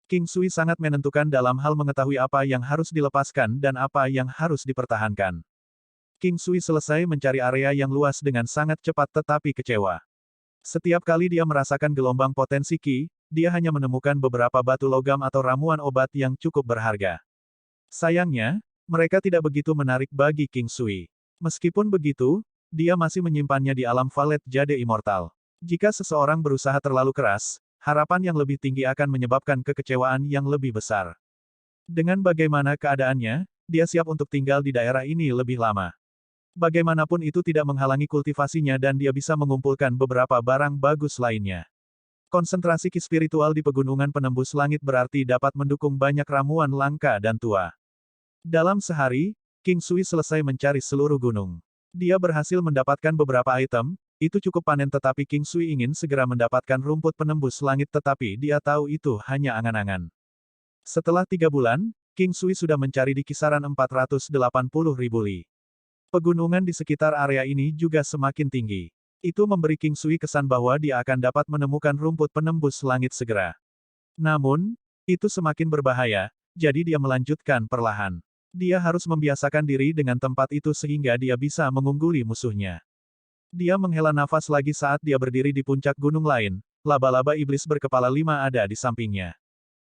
King Sui sangat menentukan dalam hal mengetahui apa yang harus dilepaskan dan apa yang harus dipertahankan. King Sui selesai mencari area yang luas dengan sangat cepat tetapi kecewa. Setiap kali dia merasakan gelombang potensi Ki, dia hanya menemukan beberapa batu logam atau ramuan obat yang cukup berharga. Sayangnya, mereka tidak begitu menarik bagi King Sui. Meskipun begitu, dia masih menyimpannya di alam Valet Jade Immortal. Jika seseorang berusaha terlalu keras, harapan yang lebih tinggi akan menyebabkan kekecewaan yang lebih besar. Dengan bagaimana keadaannya, dia siap untuk tinggal di daerah ini lebih lama. Bagaimanapun itu tidak menghalangi kultivasinya dan dia bisa mengumpulkan beberapa barang bagus lainnya. Konsentrasi ki spiritual di pegunungan penembus langit berarti dapat mendukung banyak ramuan langka dan tua. Dalam sehari, King Sui selesai mencari seluruh gunung. Dia berhasil mendapatkan beberapa item, itu cukup panen tetapi King Sui ingin segera mendapatkan rumput penembus langit tetapi dia tahu itu hanya angan-angan. Setelah 3 bulan, King Sui sudah mencari di kisaran 480.000 li. Pegunungan di sekitar area ini juga semakin tinggi. Itu memberi King Sui kesan bahwa dia akan dapat menemukan rumput penembus langit segera. Namun, itu semakin berbahaya, jadi dia melanjutkan perlahan. Dia harus membiasakan diri dengan tempat itu sehingga dia bisa mengungguli musuhnya. Dia menghela nafas lagi saat dia berdiri di puncak gunung lain, laba-laba iblis berkepala 5 ada di sampingnya.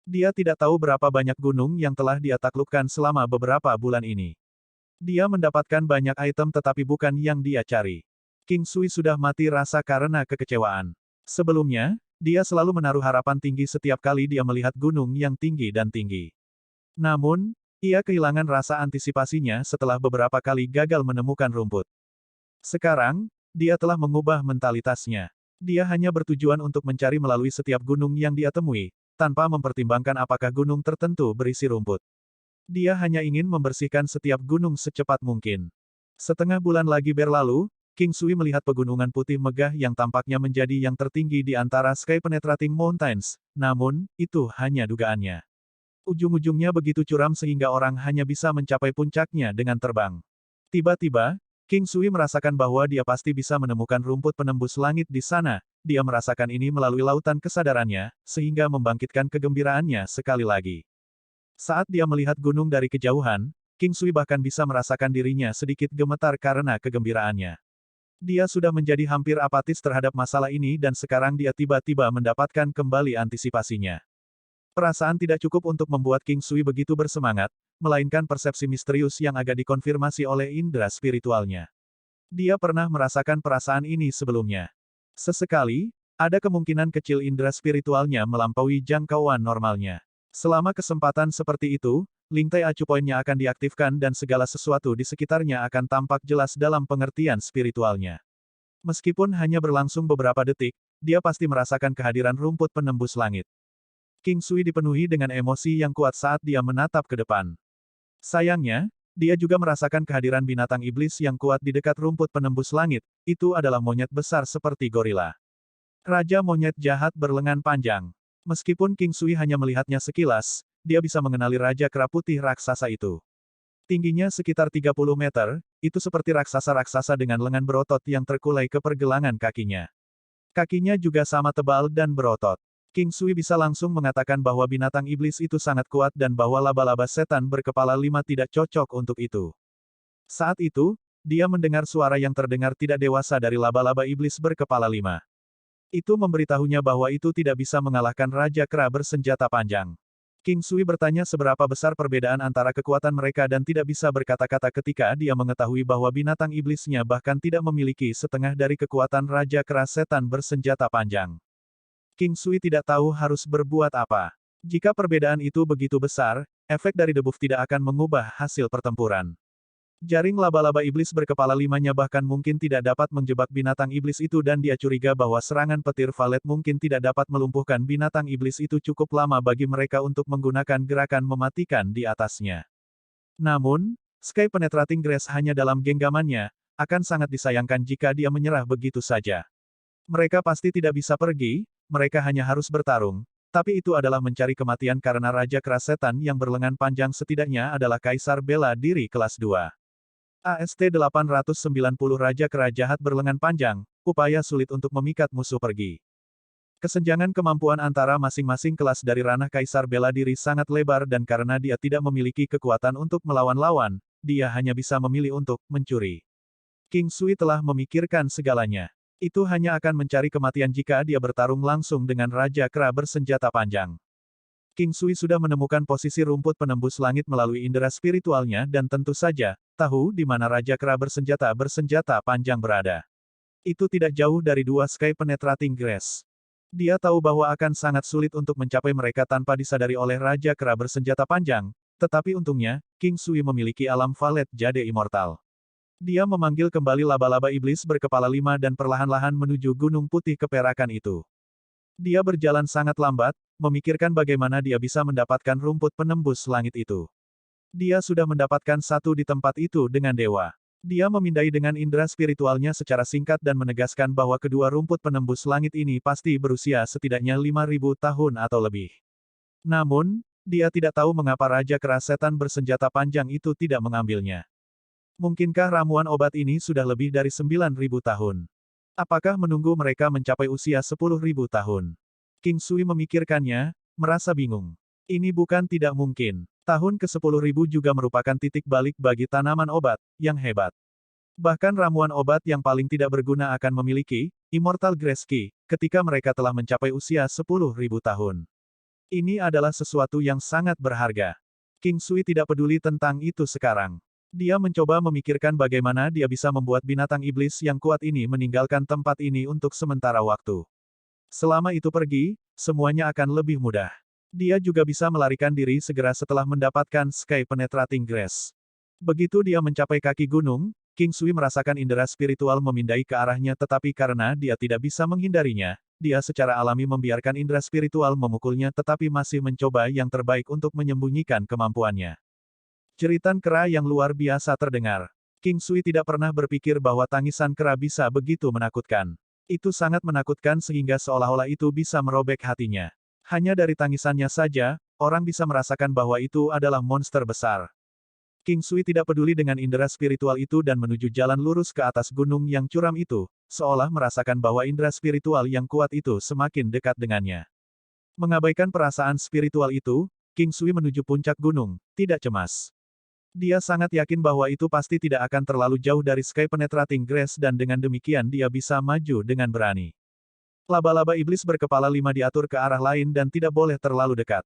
Dia tidak tahu berapa banyak gunung yang telah dia taklukkan selama beberapa bulan ini. Dia mendapatkan banyak item tetapi bukan yang dia cari. King Sui sudah mati rasa karena kekecewaan. Sebelumnya, dia selalu menaruh harapan tinggi setiap kali dia melihat gunung yang tinggi dan tinggi. Namun, ia kehilangan rasa antisipasinya setelah beberapa kali gagal menemukan rumput. Sekarang, dia telah mengubah mentalitasnya. Dia hanya bertujuan untuk mencari melalui setiap gunung yang dia temui, tanpa mempertimbangkan apakah gunung tertentu berisi rumput. Dia hanya ingin membersihkan setiap gunung secepat mungkin. Setengah bulan lagi berlalu, King Sui melihat pegunungan putih megah yang tampaknya menjadi yang tertinggi di antara Sky Penetrating Mountains, namun, itu hanya dugaannya. Ujung-ujungnya begitu curam sehingga orang hanya bisa mencapai puncaknya dengan terbang. Tiba-tiba, King Sui merasakan bahwa dia pasti bisa menemukan rumput penembus langit di sana. Dia merasakan ini melalui lautan kesadarannya, sehingga membangkitkan kegembiraannya sekali lagi. Saat dia melihat gunung dari kejauhan, King Sui bahkan bisa merasakan dirinya sedikit gemetar karena kegembiraannya. Dia sudah menjadi hampir apatis terhadap masalah ini dan sekarang dia tiba-tiba mendapatkan kembali antisipasinya. Perasaan tidak cukup untuk membuat King Sui begitu bersemangat, melainkan persepsi misterius yang agak dikonfirmasi oleh indera spiritualnya. Dia pernah merasakan perasaan ini sebelumnya. Sesekali, ada kemungkinan kecil indera spiritualnya melampaui jangkauan normalnya. Selama kesempatan seperti itu, Lingtai Acu Poinnya akan diaktifkan dan segala sesuatu di sekitarnya akan tampak jelas dalam pengertian spiritualnya. Meskipun hanya berlangsung beberapa detik, dia pasti merasakan kehadiran rumput penembus langit. King Sui dipenuhi dengan emosi yang kuat saat dia menatap ke depan. Sayangnya, dia juga merasakan kehadiran binatang iblis yang kuat di dekat rumput penembus langit. Itu adalah monyet besar seperti gorila. Raja monyet jahat berlengan panjang. Meskipun King Sui hanya melihatnya sekilas, dia bisa mengenali Raja Kera Putih raksasa itu. Tingginya sekitar 30 meter, itu seperti raksasa-raksasa dengan lengan berotot yang terkulai ke pergelangan kakinya. Kakinya juga sama tebal dan berotot. King Sui bisa langsung mengatakan bahwa binatang iblis itu sangat kuat dan bahwa laba-laba setan berkepala 5 tidak cocok untuk itu. Saat itu, dia mendengar suara yang terdengar tidak dewasa dari laba-laba iblis berkepala 5. Itu memberitahunya bahwa itu tidak bisa mengalahkan Raja Kera bersenjata panjang. King Sui bertanya seberapa besar perbedaan antara kekuatan mereka dan tidak bisa berkata-kata ketika dia mengetahui bahwa binatang iblisnya bahkan tidak memiliki setengah dari kekuatan Raja Kera setan bersenjata panjang. King Sui tidak tahu harus berbuat apa. Jika perbedaan itu begitu besar, efek dari debuff tidak akan mengubah hasil pertempuran. Jaring laba-laba iblis berkepala 5-nya bahkan mungkin tidak dapat menjebak binatang iblis itu dan dia curiga bahwa serangan petir valet mungkin tidak dapat melumpuhkan binatang iblis itu cukup lama bagi mereka untuk menggunakan gerakan mematikan di atasnya. Namun, Sky Penetrating Grace hanya dalam genggamannya, akan sangat disayangkan jika dia menyerah begitu saja. Mereka pasti tidak bisa pergi, mereka hanya harus bertarung, tapi itu adalah mencari kematian karena Raja Kera Setan yang berlengan panjang setidaknya adalah Kaisar Bela Diri kelas 2. AST 890 Raja Kera Jahat berlengan panjang, upaya sulit untuk memikat musuh pergi. Kesenjangan kemampuan antara masing-masing kelas dari ranah Kaisar Bela Diri sangat lebar dan karena dia tidak memiliki kekuatan untuk melawan lawan, dia hanya bisa memilih untuk mencuri. King Sui telah memikirkan segalanya. Itu hanya akan mencari kematian jika dia bertarung langsung dengan Raja Kera bersenjata panjang. King Sui sudah menemukan posisi rumput penembus langit melalui indera spiritualnya dan tentu saja, tahu di mana Raja Kera bersenjata panjang berada. Itu tidak jauh dari 2 Sky Penetrating Grace. Dia tahu bahwa akan sangat sulit untuk mencapai mereka tanpa disadari oleh Raja Kera bersenjata panjang, tetapi untungnya, King Sui memiliki alam valet jade immortal. Dia memanggil kembali laba-laba iblis berkepala 5 dan perlahan-lahan menuju gunung putih keperakan itu. Dia berjalan sangat lambat, memikirkan bagaimana dia bisa mendapatkan rumput penembus langit itu. Dia sudah mendapatkan satu di tempat itu dengan dewa. Dia memindai dengan indera spiritualnya secara singkat dan menegaskan bahwa kedua rumput penembus langit ini pasti berusia setidaknya 5.000 tahun atau lebih. Namun, dia tidak tahu mengapa Raja Kera Setan bersenjata panjang itu tidak mengambilnya. Mungkinkah ramuan obat ini sudah lebih dari 9.000 tahun? Apakah menunggu mereka mencapai usia 10.000 tahun? King Sui memikirkannya, merasa bingung. Ini bukan tidak mungkin. Tahun ke-10.000 juga merupakan titik balik bagi tanaman obat, yang hebat. Bahkan ramuan obat yang paling tidak berguna akan memiliki Immortal Grace Key, ketika mereka telah mencapai usia 10.000 tahun. Ini adalah sesuatu yang sangat berharga. King Sui tidak peduli tentang itu sekarang. Dia mencoba memikirkan bagaimana dia bisa membuat binatang iblis yang kuat ini meninggalkan tempat ini untuk sementara waktu. Selama itu pergi, semuanya akan lebih mudah. Dia juga bisa melarikan diri segera setelah mendapatkan Sky Penetrating Grace. Begitu dia mencapai kaki gunung, King Sui merasakan indera spiritual memindai ke arahnya tetapi karena dia tidak bisa menghindarinya, dia secara alami membiarkan indera spiritual memukulnya tetapi masih mencoba yang terbaik untuk menyembunyikan kemampuannya. Jeritan kera yang luar biasa terdengar. King Sui tidak pernah berpikir bahwa tangisan kera bisa begitu menakutkan. Itu sangat menakutkan sehingga seolah-olah itu bisa merobek hatinya. Hanya dari tangisannya saja, orang bisa merasakan bahwa itu adalah monster besar. King Sui tidak peduli dengan indera spiritual itu dan menuju jalan lurus ke atas gunung yang curam itu, seolah merasakan bahwa indera spiritual yang kuat itu semakin dekat dengannya. Mengabaikan perasaan spiritual itu, King Sui menuju puncak gunung, tidak cemas. Dia sangat yakin bahwa itu pasti tidak akan terlalu jauh dari Sky Penetrating Grace dan dengan demikian dia bisa maju dengan berani. Laba-laba iblis berkepala 5 diatur ke arah lain dan tidak boleh terlalu dekat.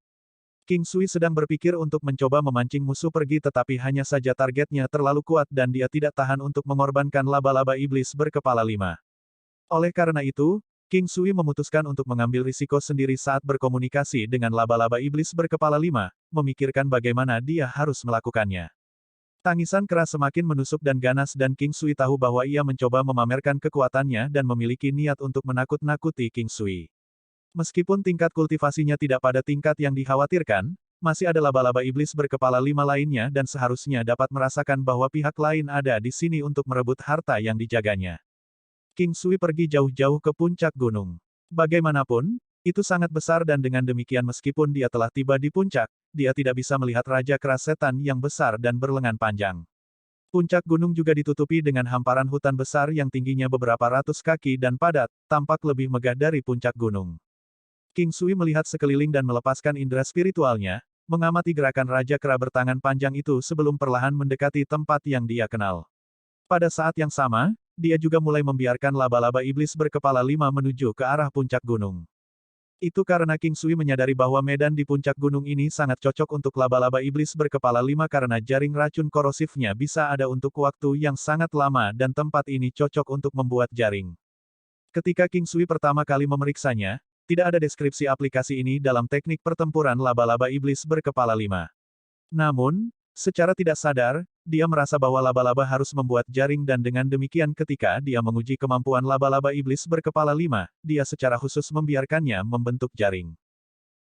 King Sui sedang berpikir untuk mencoba memancing musuh pergi tetapi hanya saja targetnya terlalu kuat dan dia tidak tahan untuk mengorbankan laba-laba iblis berkepala 5. Oleh karena itu, King Sui memutuskan untuk mengambil risiko sendiri saat berkomunikasi dengan laba-laba iblis berkepala 5, memikirkan bagaimana dia harus melakukannya. Tangisan keras semakin menusuk dan ganas dan King Sui tahu bahwa ia mencoba memamerkan kekuatannya dan memiliki niat untuk menakut-nakuti King Sui. Meskipun tingkat kultivasinya tidak pada tingkat yang dikhawatirkan, masih ada laba-laba iblis berkepala 5 lainnya dan seharusnya dapat merasakan bahwa pihak lain ada di sini untuk merebut harta yang dijaganya. King Sui pergi jauh-jauh ke puncak gunung. Bagaimanapun, itu sangat besar dan dengan demikian meskipun dia telah tiba di puncak, dia tidak bisa melihat Raja Keras Setan yang besar dan berlengan panjang. Puncak gunung juga ditutupi dengan hamparan hutan besar yang tingginya beberapa ratus kaki dan padat, tampak lebih megah dari puncak gunung. King Sui melihat sekeliling dan melepaskan indera spiritualnya, mengamati gerakan Raja Kera bertangan panjang itu sebelum perlahan mendekati tempat yang dia kenal. Pada saat yang sama, dia juga mulai membiarkan laba-laba iblis berkepala 5 menuju ke arah puncak gunung. Itu karena King Sui menyadari bahwa medan di puncak gunung ini sangat cocok untuk laba-laba iblis berkepala 5 karena jaring racun korosifnya bisa ada untuk waktu yang sangat lama dan tempat ini cocok untuk membuat jaring. Ketika King Sui pertama kali memeriksanya, tidak ada deskripsi aplikasi ini dalam teknik pertempuran laba-laba iblis berkepala 5. Namun, secara tidak sadar, dia merasa bahwa laba-laba harus membuat jaring dan dengan demikian ketika dia menguji kemampuan laba-laba iblis berkepala 5, dia secara khusus membiarkannya membentuk jaring.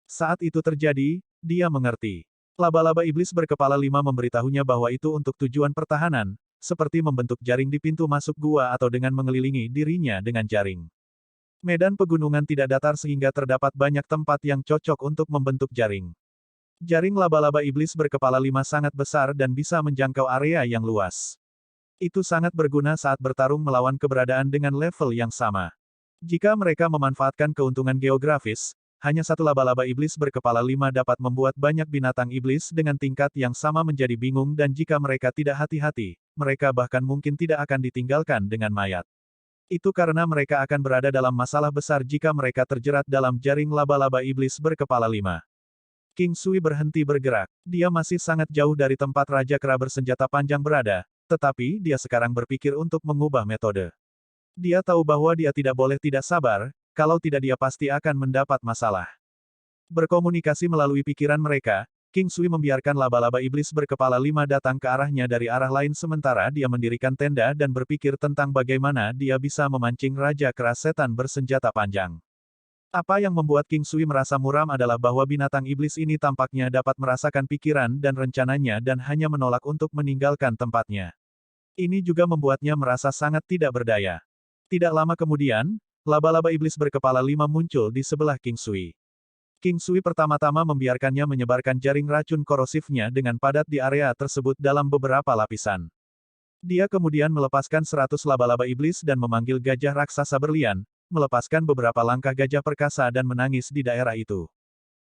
Saat itu terjadi, dia mengerti. Laba-laba iblis berkepala 5 memberitahunya bahwa itu untuk tujuan pertahanan, seperti membentuk jaring di pintu masuk gua atau dengan mengelilingi dirinya dengan jaring. Medan pegunungan tidak datar sehingga terdapat banyak tempat yang cocok untuk membentuk jaring. Jaring laba-laba iblis berkepala 5 sangat besar dan bisa menjangkau area yang luas. Itu sangat berguna saat bertarung melawan keberadaan dengan level yang sama. Jika mereka memanfaatkan keuntungan geografis, hanya satu laba-laba iblis berkepala 5 dapat membuat banyak binatang iblis dengan tingkat yang sama menjadi bingung dan jika mereka tidak hati-hati, mereka bahkan mungkin tidak akan ditinggalkan dengan mayat. Itu karena mereka akan berada dalam masalah besar jika mereka terjerat dalam jaring laba-laba iblis berkepala 5. King Sui berhenti bergerak. Dia masih sangat jauh dari tempat Raja Kera bersenjata panjang berada, tetapi dia sekarang berpikir untuk mengubah metode. Dia tahu bahwa dia tidak boleh tidak sabar, kalau tidak dia pasti akan mendapat masalah. Berkomunikasi melalui pikiran mereka, King Sui membiarkan laba-laba iblis berkepala 5 datang ke arahnya dari arah lain sementara dia mendirikan tenda dan berpikir tentang bagaimana dia bisa memancing Raja Keras Setan bersenjata panjang. Apa yang membuat King Sui merasa muram adalah bahwa binatang iblis ini tampaknya dapat merasakan pikiran dan rencananya dan hanya menolak untuk meninggalkan tempatnya. Ini juga membuatnya merasa sangat tidak berdaya. Tidak lama kemudian, laba-laba iblis berkepala 5 muncul di sebelah King Sui. King Sui pertama-tama membiarkannya menyebarkan jaring racun korosifnya dengan padat di area tersebut dalam beberapa lapisan. Dia kemudian melepaskan 100 laba-laba iblis dan memanggil gajah raksasa berlian, melepaskan beberapa langkah gajah perkasa dan menangis di daerah itu.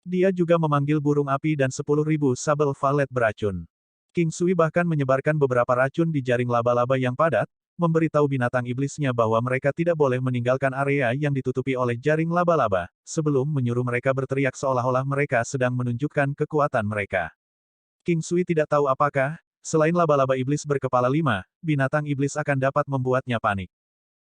Dia juga memanggil burung api dan 10.000 sabel valet beracun. King Sui bahkan menyebarkan beberapa racun di jaring laba-laba yang padat, memberitahu binatang iblisnya bahwa mereka tidak boleh meninggalkan area yang ditutupi oleh jaring laba-laba, sebelum menyuruh mereka berteriak seolah-olah mereka sedang menunjukkan kekuatan mereka. King Sui tidak tahu apakah, selain laba-laba iblis berkepala 5, binatang iblis akan dapat membuatnya panik.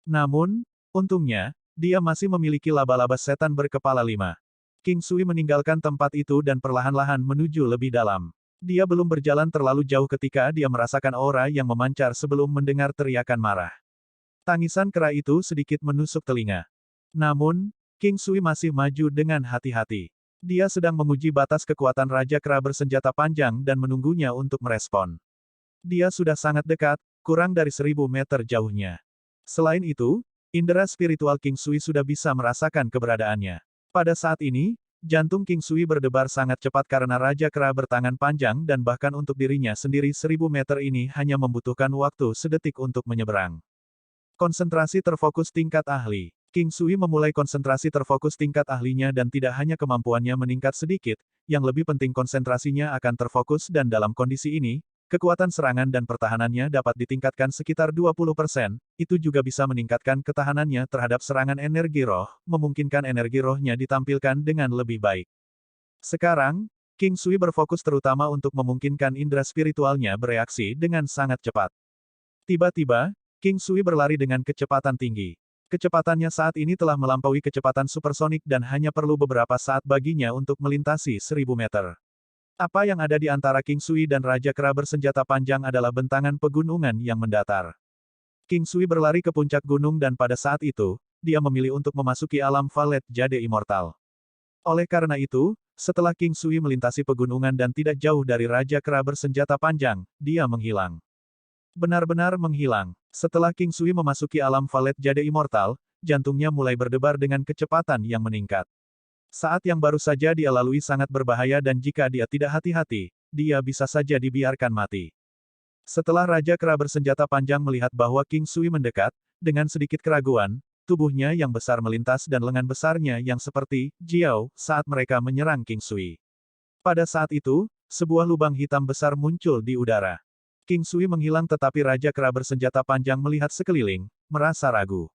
Namun, untungnya, dia masih memiliki laba-laba setan berkepala 5. King Sui meninggalkan tempat itu dan perlahan-lahan menuju lebih dalam. Dia belum berjalan terlalu jauh ketika dia merasakan aura yang memancar sebelum mendengar teriakan marah. Tangisan kera itu sedikit menusuk telinga. Namun, King Sui masih maju dengan hati-hati. Dia sedang menguji batas kekuatan Raja Kera bersenjata panjang dan menunggunya untuk merespon. Dia sudah sangat dekat, kurang dari 1000 meter jauhnya. Selain itu, indera spiritual King Sui sudah bisa merasakan keberadaannya. Pada saat ini, Jantung King Sui berdebar sangat cepat karena Raja Kera bertangan panjang dan bahkan untuk dirinya sendiri 1000 meter ini hanya membutuhkan waktu sedetik untuk menyeberang. Konsentrasi terfokus tingkat ahli. King Sui memulai konsentrasi terfokus tingkat ahlinya dan tidak hanya kemampuannya meningkat sedikit, yang lebih penting konsentrasinya akan terfokus dan dalam kondisi ini, kekuatan serangan dan pertahanannya dapat ditingkatkan sekitar 20%, itu juga bisa meningkatkan ketahanannya terhadap serangan energi roh, memungkinkan energi rohnya ditampilkan dengan lebih baik. Sekarang, King Sui berfokus terutama untuk memungkinkan indera spiritualnya bereaksi dengan sangat cepat. Tiba-tiba, King Sui berlari dengan kecepatan tinggi. Kecepatannya saat ini telah melampaui kecepatan supersonik dan hanya perlu beberapa saat baginya untuk melintasi 1000 meter. Apa yang ada di antara King Sui dan Raja Kera bersenjata panjang adalah bentangan pegunungan yang mendatar. King Sui berlari ke puncak gunung dan pada saat itu, dia memilih untuk memasuki alam Valet Jade Immortal. Oleh karena itu, setelah King Sui melintasi pegunungan dan tidak jauh dari Raja Kera bersenjata panjang, dia menghilang. Benar-benar menghilang. Setelah King Sui memasuki alam Valet Jade Immortal, jantungnya mulai berdebar dengan kecepatan yang meningkat. Saat yang baru saja dia lalui sangat berbahaya dan jika dia tidak hati-hati, dia bisa saja dibiarkan mati. Setelah Raja Kera bersenjata panjang melihat bahwa King Sui mendekat, dengan sedikit keraguan, tubuhnya yang besar melintas dan lengan besarnya yang seperti Jiao saat mereka menyerang King Sui. Pada saat itu, sebuah lubang hitam besar muncul di udara. King Sui menghilang tetapi Raja Kera bersenjata panjang melihat sekeliling, merasa ragu.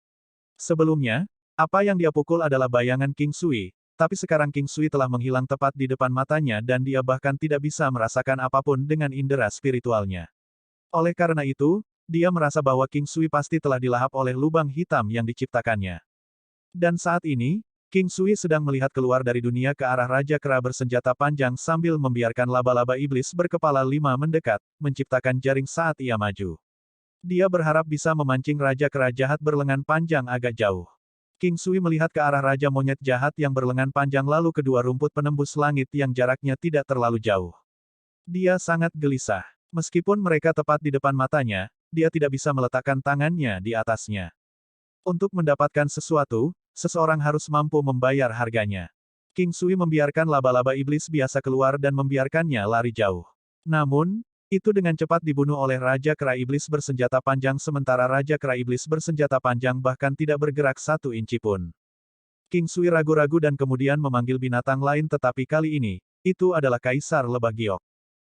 Sebelumnya, apa yang dia pukul adalah bayangan King Sui, tapi sekarang King Sui telah menghilang tepat di depan matanya dan dia bahkan tidak bisa merasakan apapun dengan indera spiritualnya. Oleh karena itu, dia merasa bahwa King Sui pasti telah dilahap oleh lubang hitam yang diciptakannya. Dan saat ini, King Sui sedang melihat keluar dari dunia ke arah Raja Kera bersenjata panjang sambil membiarkan laba-laba iblis berkepala 5 mendekat, menciptakan jaring saat ia maju. Dia berharap bisa memancing Raja Kera jahat berlengan panjang agak jauh. King Sui melihat ke arah Raja Monyet jahat yang berlengan panjang lalu kedua rumput penembus langit yang jaraknya tidak terlalu jauh. Dia sangat gelisah. Meskipun mereka tepat di depan matanya, dia tidak bisa meletakkan tangannya di atasnya. Untuk mendapatkan sesuatu, seseorang harus mampu membayar harganya. King Sui membiarkan laba-laba iblis biasa keluar dan membiarkannya lari jauh. Namun, itu dengan cepat dibunuh oleh Raja Kera Iblis bersenjata panjang sementara Raja Kera Iblis bersenjata panjang bahkan tidak bergerak 1 inci pun. King Sui ragu-ragu dan kemudian memanggil binatang lain tetapi kali ini, itu adalah Kaisar Lebah Giok.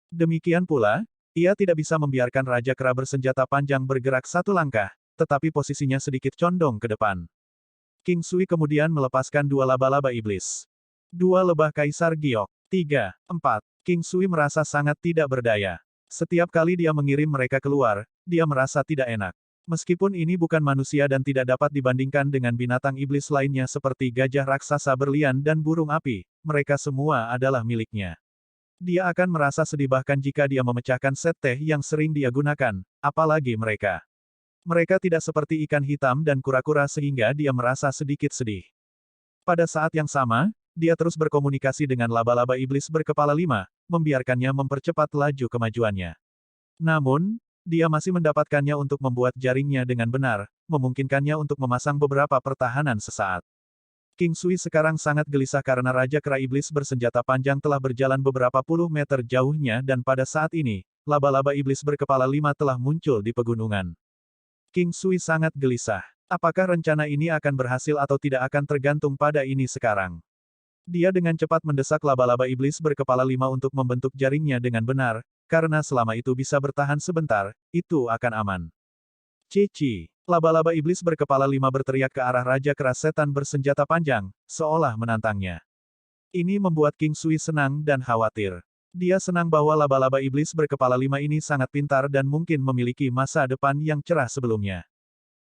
Demikian pula, ia tidak bisa membiarkan Raja Kera bersenjata panjang bergerak 1 langkah, tetapi posisinya sedikit condong ke depan. King Sui kemudian melepaskan 2 laba-laba iblis. 2 lebah Kaisar Giok. 3, 4. King Sui merasa sangat tidak berdaya. Setiap kali dia mengirim mereka keluar, dia merasa tidak enak. Meskipun ini bukan manusia dan tidak dapat dibandingkan dengan binatang iblis lainnya seperti gajah raksasa berlian dan burung api, mereka semua adalah miliknya. Dia akan merasa sedih bahkan jika dia memecahkan set teh yang sering dia gunakan, apalagi mereka. Mereka tidak seperti ikan hitam dan kura-kura sehingga dia merasa sedikit sedih. Pada saat yang sama, dia terus berkomunikasi dengan laba-laba iblis berkepala 5, membiarkannya mempercepat laju kemajuannya. Namun, dia masih mendapatkannya untuk membuat jaringnya dengan benar, memungkinkannya untuk memasang beberapa pertahanan sesaat. King Sui sekarang sangat gelisah karena Raja Kera Iblis bersenjata panjang telah berjalan beberapa puluh meter jauhnya dan pada saat ini, laba-laba iblis berkepala 5 telah muncul di pegunungan. King Sui sangat gelisah. Apakah rencana ini akan berhasil atau tidak akan tergantung pada ini sekarang. Dia dengan cepat mendesak laba-laba iblis berkepala 5 untuk membentuk jaringnya dengan benar, karena selama itu bisa bertahan sebentar, itu akan aman. Cici. Laba-laba iblis berkepala 5 berteriak ke arah Raja Kera Setan bersenjata panjang, seolah menantangnya. Ini membuat King Sui senang dan khawatir. Dia senang bahwa laba-laba iblis berkepala 5 ini sangat pintar dan mungkin memiliki masa depan yang cerah sebelumnya.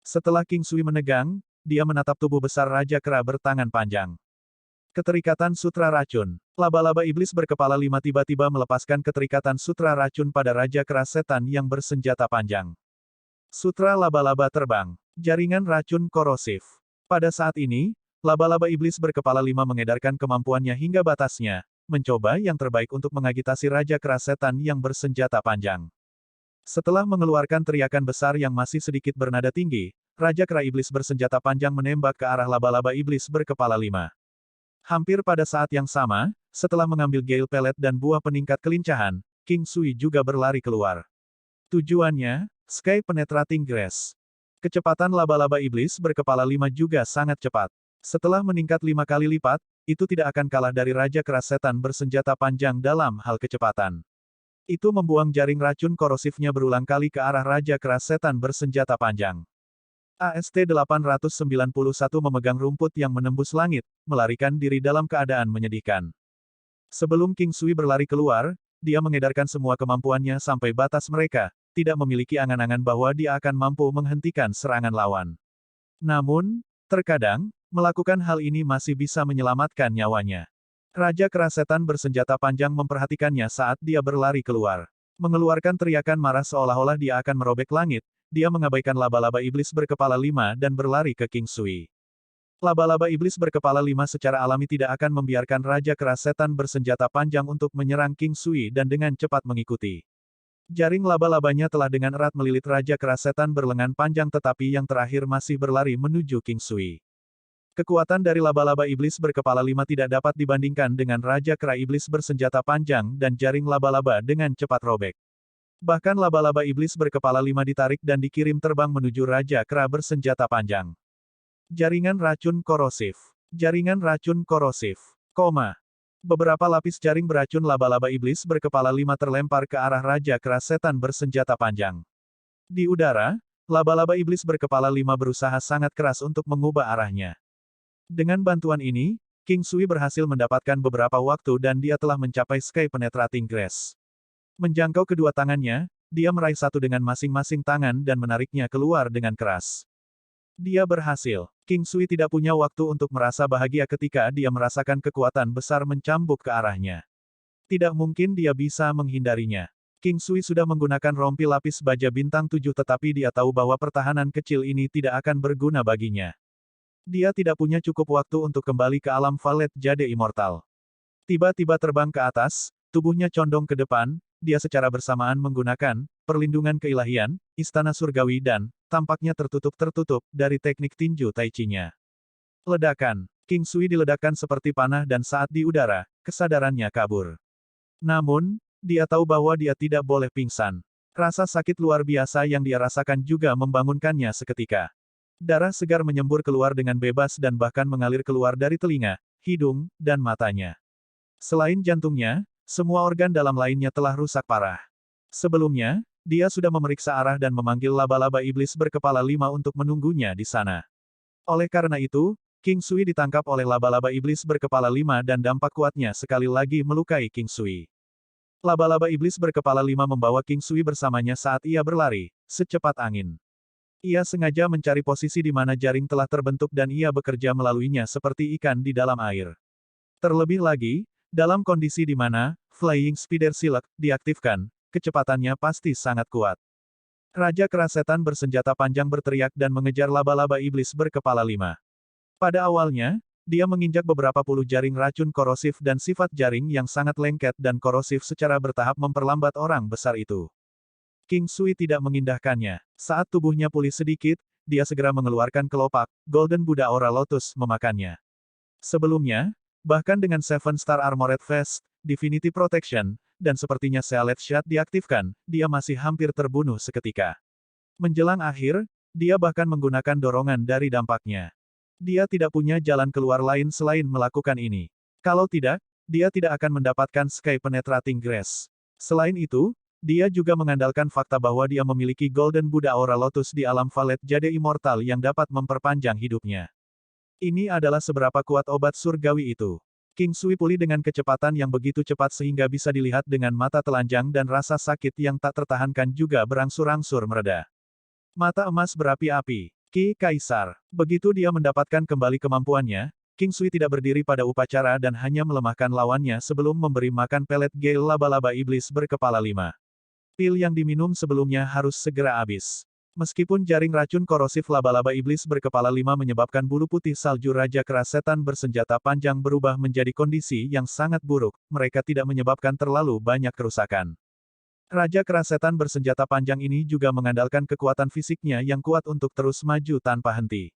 Setelah King Sui menegang, dia menatap tubuh besar Raja Kera bertangan panjang. Keterikatan Sutra Racun. Laba-laba iblis berkepala 5 tiba-tiba melepaskan keterikatan sutra racun pada Raja Kera Setan yang bersenjata panjang. Sutra laba-laba terbang. Jaringan racun korosif. Pada saat ini, laba-laba iblis berkepala 5 mengedarkan kemampuannya hingga batasnya, mencoba yang terbaik untuk mengagitasi Raja Kera Setan yang bersenjata panjang. Setelah mengeluarkan teriakan besar yang masih sedikit bernada tinggi, Raja Kera Iblis bersenjata panjang menembak ke arah laba-laba iblis berkepala 5. Hampir pada saat yang sama, setelah mengambil Gale Pellet dan buah peningkat kelincahan, King Sui juga berlari keluar. Tujuannya, Sky Penetrating Grass. Kecepatan laba-laba iblis berkepala 5 juga sangat cepat. Setelah meningkat 5 kali lipat, itu tidak akan kalah dari Raja Keras Setan bersenjata panjang dalam hal kecepatan. Itu membuang jaring racun korosifnya berulang kali ke arah Raja Keras Setan bersenjata panjang. AST-891 memegang rumput yang menembus langit, melarikan diri dalam keadaan menyedihkan. Sebelum King Sui berlari keluar, dia mengedarkan semua kemampuannya sampai batas mereka, tidak memiliki angan-angan bahwa dia akan mampu menghentikan serangan lawan. Namun, terkadang, melakukan hal ini masih bisa menyelamatkan nyawanya. Raja Keras Setan bersenjata panjang memperhatikannya saat dia berlari keluar. Mengeluarkan teriakan marah seolah-olah dia akan merobek langit, dia mengabaikan laba-laba iblis berkepala 5 dan berlari ke King Sui. Laba-laba iblis berkepala 5 secara alami tidak akan membiarkan Raja Keras Setan bersenjata panjang untuk menyerang King Sui dan dengan cepat mengikuti. Jaring laba-labanya telah dengan erat melilit Raja Keras Setan berlengan panjang tetapi yang terakhir masih berlari menuju King Sui. Kekuatan dari laba-laba iblis berkepala 5 tidak dapat dibandingkan dengan Raja Kera Iblis bersenjata panjang dan jaring laba-laba dengan cepat robek. Bahkan laba-laba iblis berkepala 5 ditarik dan dikirim terbang menuju Raja Kera bersenjata panjang. Jaringan racun korosif. Jaringan racun korosif. Beberapa lapis jaring beracun laba-laba iblis berkepala 5 terlempar ke arah Raja Keras Setan bersenjata panjang. Di udara, laba-laba iblis berkepala 5 berusaha sangat keras untuk mengubah arahnya. Dengan bantuan ini, King Sui berhasil mendapatkan beberapa waktu dan dia telah mencapai Sky Penetrating Grass. Menjangkau kedua tangannya, dia meraih satu dengan masing-masing tangan dan menariknya keluar dengan keras. Dia berhasil. King Sui tidak punya waktu untuk merasa bahagia ketika dia merasakan kekuatan besar mencambuk ke arahnya. Tidak mungkin dia bisa menghindarinya. King Sui sudah menggunakan rompi lapis baja bintang 7 tetapi dia tahu bahwa pertahanan kecil ini tidak akan berguna baginya. Dia tidak punya cukup waktu untuk kembali ke alam Valet Jade Immortal. Tiba-tiba terbang ke atas, tubuhnya condong ke depan, dia secara bersamaan menggunakan perlindungan keilahian, istana surgawi dan tampaknya tertutup-tertutup dari teknik tinju tai chi-nya. Ledakan. King Sui diledakkan seperti panah dan saat di udara, kesadarannya kabur. Namun, dia tahu bahwa dia tidak boleh pingsan. Rasa sakit luar biasa yang dia rasakan juga membangunkannya seketika. Darah segar menyembur keluar dengan bebas dan bahkan mengalir keluar dari telinga, hidung, dan matanya. Selain jantungnya, semua organ dalam lainnya telah rusak parah. Sebelumnya, dia sudah memeriksa arah dan memanggil laba-laba iblis berkepala 5 untuk menunggunya di sana. Oleh karena itu, King Sui ditangkap oleh laba-laba iblis berkepala 5 dan dampak kuatnya sekali lagi melukai King Sui. Laba-laba iblis berkepala 5 membawa King Sui bersamanya saat ia berlari, secepat angin. Ia sengaja mencari posisi di mana jaring telah terbentuk dan ia bekerja melaluinya seperti ikan di dalam air. Terlebih lagi, dalam kondisi di mana Flying Spider Silk diaktifkan, kecepatannya pasti sangat kuat. Raja Keras Setan bersenjata panjang berteriak dan mengejar laba-laba iblis berkepala 5. Pada awalnya, dia menginjak beberapa puluh jaring racun korosif dan sifat jaring yang sangat lengket dan korosif secara bertahap memperlambat orang besar itu. King Sui tidak mengindahkannya. Saat tubuhnya pulih sedikit, dia segera mengeluarkan kelopak, Golden Buddha Aura Lotus memakannya. Sebelumnya, bahkan dengan Seven Star Armored Vest, Divinity Protection, dan sepertinya Sealet Shot diaktifkan, dia masih hampir terbunuh seketika. Menjelang akhir, dia bahkan menggunakan dorongan dari dampaknya. Dia tidak punya jalan keluar lain selain melakukan ini. Kalau tidak, dia tidak akan mendapatkan Sky Penetrating Grass. Selain itu, dia juga mengandalkan fakta bahwa dia memiliki Golden Buddha Aura Lotus di alam Valet Jade Immortal yang dapat memperpanjang hidupnya. Ini adalah seberapa kuat obat surgawi itu. King Sui pulih dengan kecepatan yang begitu cepat sehingga bisa dilihat dengan mata telanjang dan rasa sakit yang tak tertahankan juga berangsur-angsur mereda. Mata emas berapi-api. Ki Kaisar. Begitu dia mendapatkan kembali kemampuannya, King Sui tidak berdiri pada upacara dan hanya melemahkan lawannya sebelum memberi makan pelet Gale laba-laba iblis berkepala 5. Pil yang diminum sebelumnya harus segera habis. Meskipun jaring racun korosif laba-laba iblis berkepala 5 menyebabkan bulu putih salju Raja Keras Setan bersenjata panjang berubah menjadi kondisi yang sangat buruk, mereka tidak menyebabkan terlalu banyak kerusakan. Raja Keras Setan bersenjata panjang ini juga mengandalkan kekuatan fisiknya yang kuat untuk terus maju tanpa henti.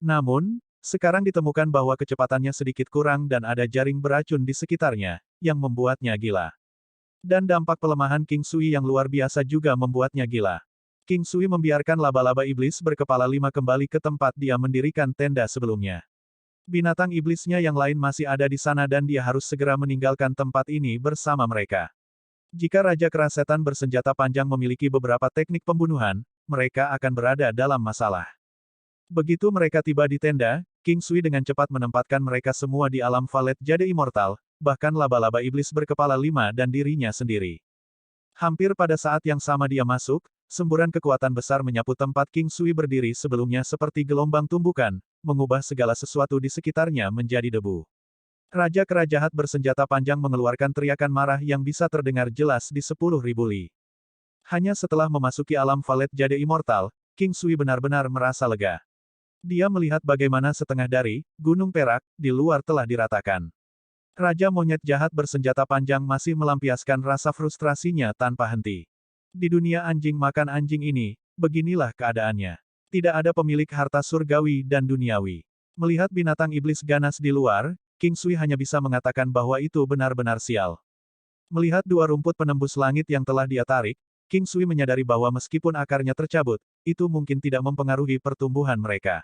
Namun, Sekarang ditemukan bahwa kecepatannya sedikit kurang dan ada jaring beracun di sekitarnya, yang membuatnya gila. Dan dampak pelemahan King Sui yang luar biasa juga membuatnya gila. King Sui membiarkan laba-laba iblis berkepala 5 kembali ke tempat dia mendirikan tenda sebelumnya. Binatang iblisnya yang lain masih ada di sana dan dia harus segera meninggalkan tempat ini bersama mereka. Jika Raja Keras Setan bersenjata panjang memiliki beberapa teknik pembunuhan, mereka akan berada dalam masalah. Begitu mereka tiba di tenda, King Sui dengan cepat menempatkan mereka semua di alam Valet Jade Immortal, bahkan laba-laba iblis berkepala 5 dan dirinya sendiri. Hampir pada saat yang sama dia masuk, semburan kekuatan besar menyapu tempat King Sui berdiri sebelumnya seperti gelombang tumbukan, mengubah segala sesuatu di sekitarnya menjadi debu. Raja Kera Jahat bersenjata panjang mengeluarkan teriakan marah yang bisa terdengar jelas di 10.000 li. Hanya setelah memasuki alam Valet Jade Immortal, King Sui benar-benar merasa lega. Dia melihat bagaimana setengah dari Gunung Perak di luar telah diratakan. Raja Monyet Jahat bersenjata panjang masih melampiaskan rasa frustrasinya tanpa henti. Di dunia anjing makan anjing ini, beginilah keadaannya. Tidak ada pemilik harta surgawi dan duniawi. Melihat binatang iblis ganas di luar, King Sui hanya bisa mengatakan bahwa itu benar-benar sial. Melihat dua rumput penembus langit yang telah dia tarik, King Sui menyadari bahwa meskipun akarnya tercabut, itu mungkin tidak mempengaruhi pertumbuhan mereka.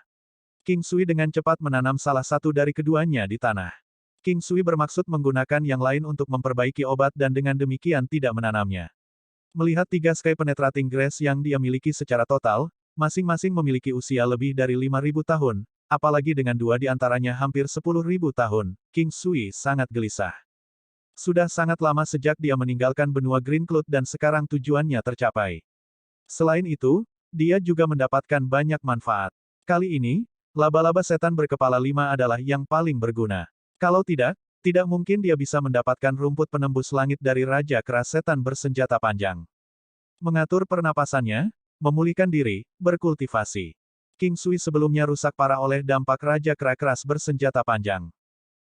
King Sui dengan cepat menanam salah satu dari keduanya di tanah. King Sui bermaksud menggunakan yang lain untuk memperbaiki obat dan dengan demikian tidak menanamnya. Melihat 3 Sky Penetrating Grass yang dia miliki secara total, masing-masing memiliki usia lebih dari 5.000 tahun, apalagi dengan 2 di antaranya hampir 10.000 tahun, King Sui sangat gelisah. Sudah sangat lama sejak dia meninggalkan benua Green Cloud dan sekarang tujuannya tercapai. Selain itu, dia juga mendapatkan banyak manfaat. Kali ini, laba-laba setan berkepala 5 adalah yang paling berguna. Kalau tidak mungkin dia bisa mendapatkan rumput penembus langit dari Raja Keras Setan bersenjata panjang. Mengatur pernapasannya, memulihkan diri, berkultivasi. King Sui sebelumnya rusak parah oleh dampak Raja Kera Keras bersenjata panjang.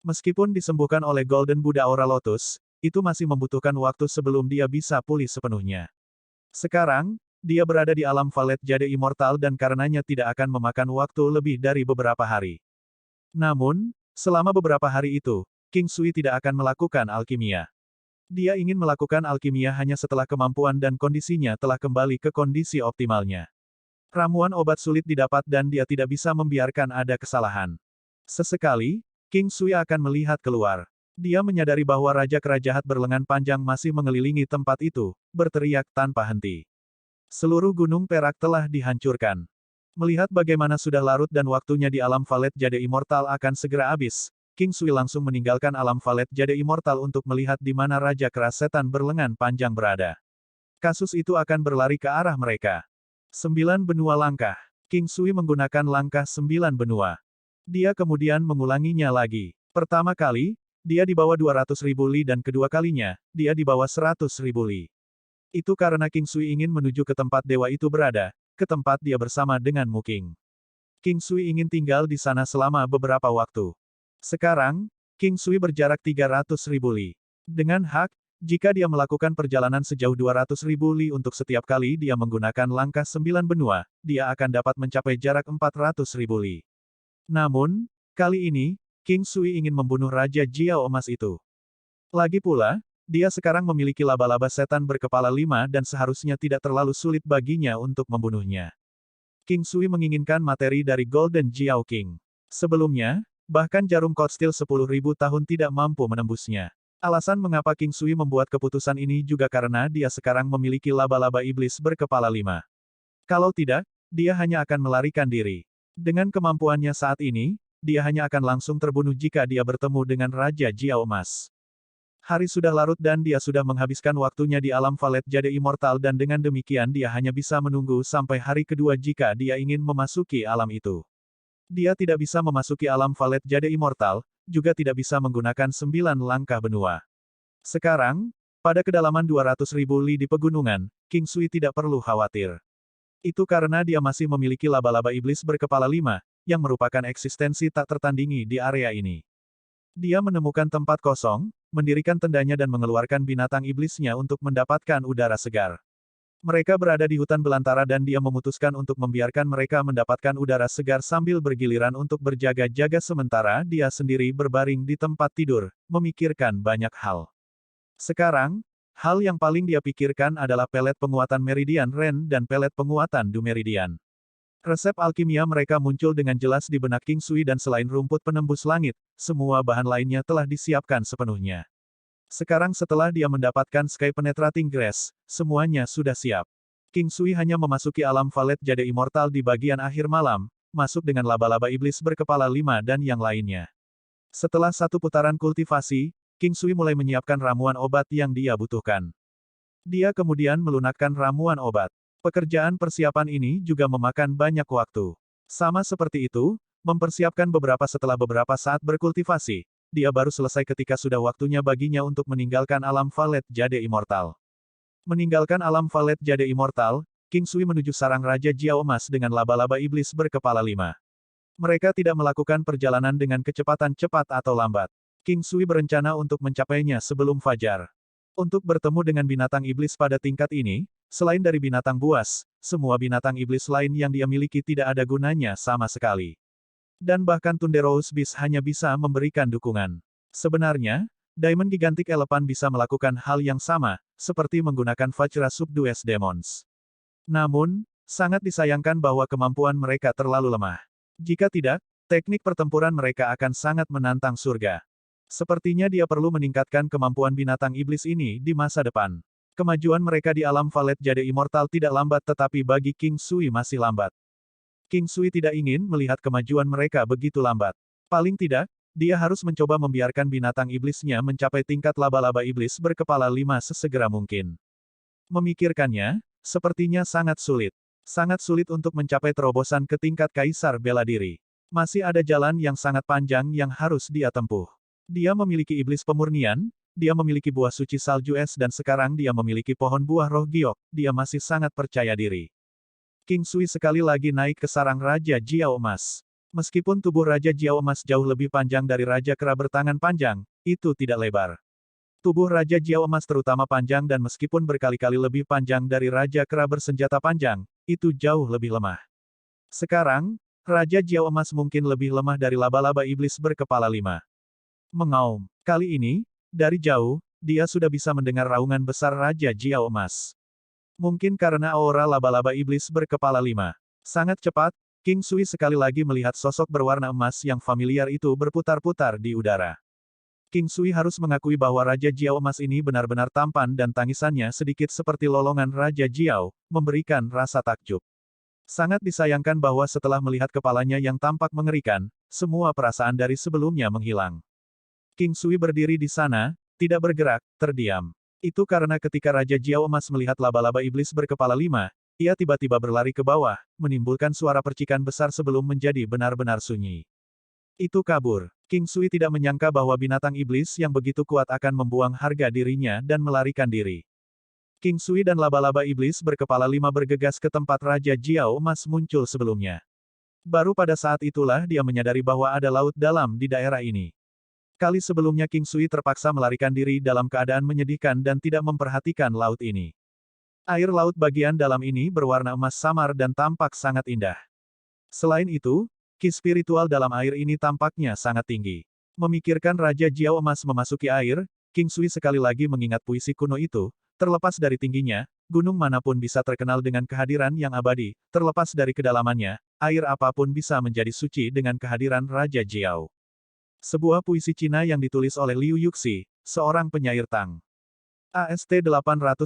Meskipun disembuhkan oleh Golden Buddha Aura Lotus, itu masih membutuhkan waktu sebelum dia bisa pulih sepenuhnya. Sekarang, dia berada di alam Valet Jade Immortal dan karenanya tidak akan memakan waktu lebih dari beberapa hari. Namun, selama beberapa hari itu, King Sui tidak akan melakukan alkimia. Dia ingin melakukan alkimia hanya setelah kemampuan dan kondisinya telah kembali ke kondisi optimalnya. Ramuan obat sulit didapat dan dia tidak bisa membiarkan ada kesalahan. Sesekali, King Sui akan melihat keluar. Dia menyadari bahwa Raja Kera Jahat berlengan panjang masih mengelilingi tempat itu, berteriak tanpa henti. Seluruh gunung perak telah dihancurkan. Melihat bagaimana sudah larut dan waktunya di alam Valet Jade Immortal akan segera habis, King Sui langsung meninggalkan alam Valet Jade Immortal untuk melihat di mana Raja Keras Setan berlengan panjang berada. Kasus itu akan berlari ke arah mereka. 9 benua langkah. King Sui menggunakan langkah 9 benua. Dia kemudian mengulanginya lagi. Pertama kali, dia di bawah 200.000 li dan kedua kalinya, dia di bawah 100.000 li. Itu karena King Sui ingin menuju ke tempat dewa itu berada, ke tempat dia bersama dengan Mu King. King Sui ingin tinggal di sana selama beberapa waktu. Sekarang, King Sui berjarak 300.000 li. Dengan hak, jika dia melakukan perjalanan sejauh 200.000 li untuk setiap kali dia menggunakan langkah 9 benua, dia akan dapat mencapai jarak 400.000 li. Namun, kali ini, King Sui ingin membunuh Raja Jiao Emas itu. Lagi pula, dia sekarang memiliki laba-laba setan berkepala 5 dan seharusnya tidak terlalu sulit baginya untuk membunuhnya. King Sui menginginkan materi dari Golden Jiao King. Sebelumnya, bahkan jarum Codesteel 10.000 tahun tidak mampu menembusnya. Alasan mengapa King Sui membuat keputusan ini juga karena dia sekarang memiliki laba-laba iblis berkepala 5. Kalau tidak, dia hanya akan melarikan diri. Dengan kemampuannya saat ini, dia hanya akan langsung terbunuh jika dia bertemu dengan Raja Jiao Emas. Hari sudah larut dan dia sudah menghabiskan waktunya di alam Valet Jade Immortal dan dengan demikian dia hanya bisa menunggu sampai hari kedua jika dia ingin memasuki alam itu. Dia tidak bisa memasuki alam Valet Jade Immortal, juga tidak bisa menggunakan 9 langkah benua. Sekarang, pada kedalaman 200.000 li di pegunungan, King Sui tidak perlu khawatir. Itu karena dia masih memiliki laba-laba iblis berkepala 5, yang merupakan eksistensi tak tertandingi di area ini. Dia menemukan tempat kosong, mendirikan tendanya dan mengeluarkan binatang iblisnya untuk mendapatkan udara segar. Mereka berada di hutan belantara dan dia memutuskan untuk membiarkan mereka mendapatkan udara segar sambil bergiliran untuk berjaga-jaga sementara dia sendiri berbaring di tempat tidur, memikirkan banyak hal. Sekarang, hal yang paling dia pikirkan adalah pelet penguatan Meridian Ren dan pelet penguatan Du Meridian. Resep alkimia mereka muncul dengan jelas di benak King Sui dan selain rumput penembus langit, semua bahan lainnya telah disiapkan sepenuhnya. Sekarang setelah dia mendapatkan Sky Penetrating Grass, semuanya sudah siap. King Sui hanya memasuki alam Valet Jade Immortal di bagian akhir malam, masuk dengan laba-laba iblis berkepala 5 dan yang lainnya. Setelah satu putaran kultivasi, King Sui mulai menyiapkan ramuan obat yang dia butuhkan. Dia kemudian melunakkan ramuan obat. Pekerjaan persiapan ini juga memakan banyak waktu. Sama seperti itu, mempersiapkan beberapa setelah beberapa saat berkultivasi, dia baru selesai ketika sudah waktunya baginya untuk meninggalkan alam Valet Jade Immortal. Meninggalkan alam Valet Jade Immortal, King Sui menuju sarang Raja Jiao Emas dengan laba-laba iblis berkepala 5. Mereka tidak melakukan perjalanan dengan kecepatan cepat atau lambat. King Sui berencana untuk mencapainya sebelum fajar. Untuk bertemu dengan binatang iblis pada tingkat ini, selain dari binatang buas, semua binatang iblis lain yang dia miliki tidak ada gunanya sama sekali. Dan bahkan Thunderous Beast hanya bisa memberikan dukungan. Sebenarnya, Diamond Gigantic Elephant bisa melakukan hal yang sama, seperti menggunakan Vajra Subdues Demons. Namun, sangat disayangkan bahwa kemampuan mereka terlalu lemah. Jika tidak, teknik pertempuran mereka akan sangat menantang surga. Sepertinya dia perlu meningkatkan kemampuan binatang iblis ini di masa depan. Kemajuan mereka di alam Valet Jade Immortal tidak lambat tetapi bagi King Sui masih lambat. King Sui tidak ingin melihat kemajuan mereka begitu lambat. Paling tidak, dia harus mencoba membiarkan binatang iblisnya mencapai tingkat laba-laba iblis berkepala 5 sesegera mungkin. Memikirkannya, sepertinya sangat sulit. Sangat sulit untuk mencapai terobosan ke tingkat Kaisar Bela Diri. Masih ada jalan yang sangat panjang yang harus dia tempuh. Dia memiliki iblis pemurnian, dia memiliki buah suci salju es dan sekarang dia memiliki pohon buah roh giok, dia masih sangat percaya diri. King Sui sekali lagi naik ke sarang Raja Jiao Emas. Meskipun tubuh Raja Jiao Emas jauh lebih panjang dari Raja Kera bertangan panjang, itu tidak lebar. Tubuh Raja Jiao Emas terutama panjang dan meskipun berkali-kali lebih panjang dari Raja Kera bersenjata panjang, itu jauh lebih lemah. Sekarang, Raja Jiao Emas mungkin lebih lemah dari laba-laba iblis berkepala 5. Mengaum. Kali ini, dari jauh, dia sudah bisa mendengar raungan besar Raja Jiao Emas. Mungkin karena aura laba-laba iblis berkepala 5. Sangat cepat, King Sui sekali lagi melihat sosok berwarna emas yang familiar itu berputar-putar di udara. King Sui harus mengakui bahwa Raja Jiao Emas ini benar-benar tampan dan tangisannya sedikit seperti lolongan Raja Jiao, memberikan rasa takjub. Sangat disayangkan bahwa setelah melihat kepalanya yang tampak mengerikan, semua perasaan dari sebelumnya menghilang. King Sui berdiri di sana, tidak bergerak, terdiam. Itu karena ketika Raja Jiao Emas melihat laba-laba iblis berkepala 5, ia tiba-tiba berlari ke bawah, menimbulkan suara percikan besar sebelum menjadi benar-benar sunyi. Itu kabur. King Sui tidak menyangka bahwa binatang iblis yang begitu kuat akan membuang harga dirinya dan melarikan diri. King Sui dan laba-laba iblis berkepala 5 bergegas ke tempat Raja Jiao Emas muncul sebelumnya. Baru pada saat itulah dia menyadari bahwa ada laut dalam di daerah ini. Kali sebelumnya King Sui terpaksa melarikan diri dalam keadaan menyedihkan dan tidak memperhatikan laut ini. Air laut bagian dalam ini berwarna emas samar dan tampak sangat indah. Selain itu, ki spiritual dalam air ini tampaknya sangat tinggi. Memikirkan Raja Jiao Emas memasuki air, King Sui sekali lagi mengingat puisi kuno itu, terlepas dari tingginya, gunung manapun bisa terkenal dengan kehadiran yang abadi, terlepas dari kedalamannya, air apapun bisa menjadi suci dengan kehadiran Raja Jiao. Sebuah puisi Cina yang ditulis oleh Liu Yuxi, seorang penyair Tang. AST 892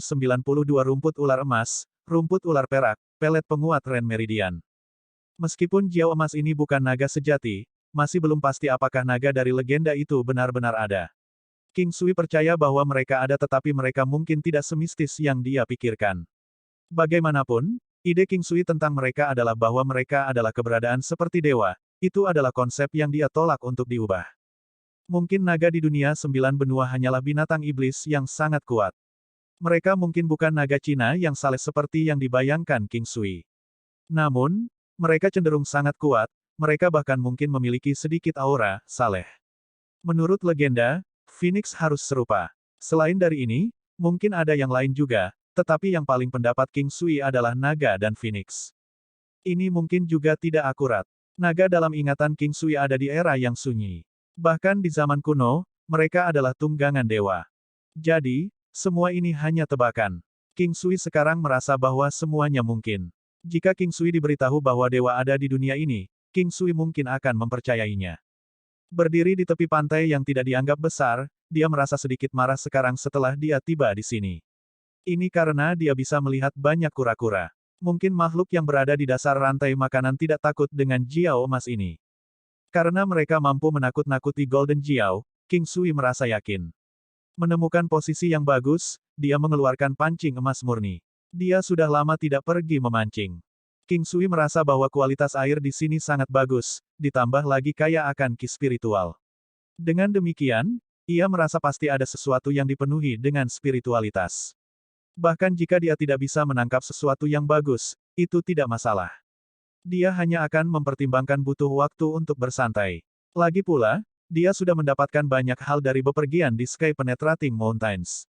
rumput ular emas, rumput ular perak, pelet penguat Ren Meridian. Meskipun Jiao Emas ini bukan naga sejati, masih belum pasti apakah naga dari legenda itu benar-benar ada. King Sui percaya bahwa mereka ada tetapi mereka mungkin tidak semistis yang dia pikirkan. Bagaimanapun, ide King Sui tentang mereka adalah bahwa mereka adalah keberadaan seperti dewa. Itu adalah konsep yang dia tolak untuk diubah. Mungkin naga di dunia 9 benua hanyalah binatang iblis yang sangat kuat. Mereka mungkin bukan naga Cina yang saleh seperti yang dibayangkan King Sui. Namun, mereka cenderung sangat kuat, mereka bahkan mungkin memiliki sedikit aura saleh. Menurut legenda, Phoenix harus serupa. Selain dari ini, mungkin ada yang lain juga, tetapi yang paling pendapat King Sui adalah naga dan phoenix. Ini mungkin juga tidak akurat. Naga dalam ingatan King Sui ada di era yang sunyi. Bahkan di zaman kuno, mereka adalah tunggangan dewa. Jadi, semua ini hanya tebakan. King Sui sekarang merasa bahwa semuanya mungkin. Jika King Sui diberitahu bahwa dewa ada di dunia ini, King Sui mungkin akan mempercayainya. Berdiri di tepi pantai yang tidak dianggap besar, dia merasa sedikit marah sekarang setelah dia tiba di sini. Ini karena dia bisa melihat banyak kura-kura. Mungkin makhluk yang berada di dasar rantai makanan tidak takut dengan Jiao emas ini. Karena mereka mampu menakut-nakuti Golden Jiao, King Sui merasa yakin. Menemukan posisi yang bagus, dia mengeluarkan pancing emas murni. Dia sudah lama tidak pergi memancing. King Sui merasa bahwa kualitas air di sini sangat bagus, ditambah lagi kaya akan ki spiritual. Dengan demikian, ia merasa pasti ada sesuatu yang dipenuhi dengan spiritualitas. Bahkan jika dia tidak bisa menangkap sesuatu yang bagus, itu tidak masalah. Dia hanya akan mempertimbangkan butuh waktu untuk bersantai. Lagi pula, dia sudah mendapatkan banyak hal dari bepergian di Sky Penetrating Mountains.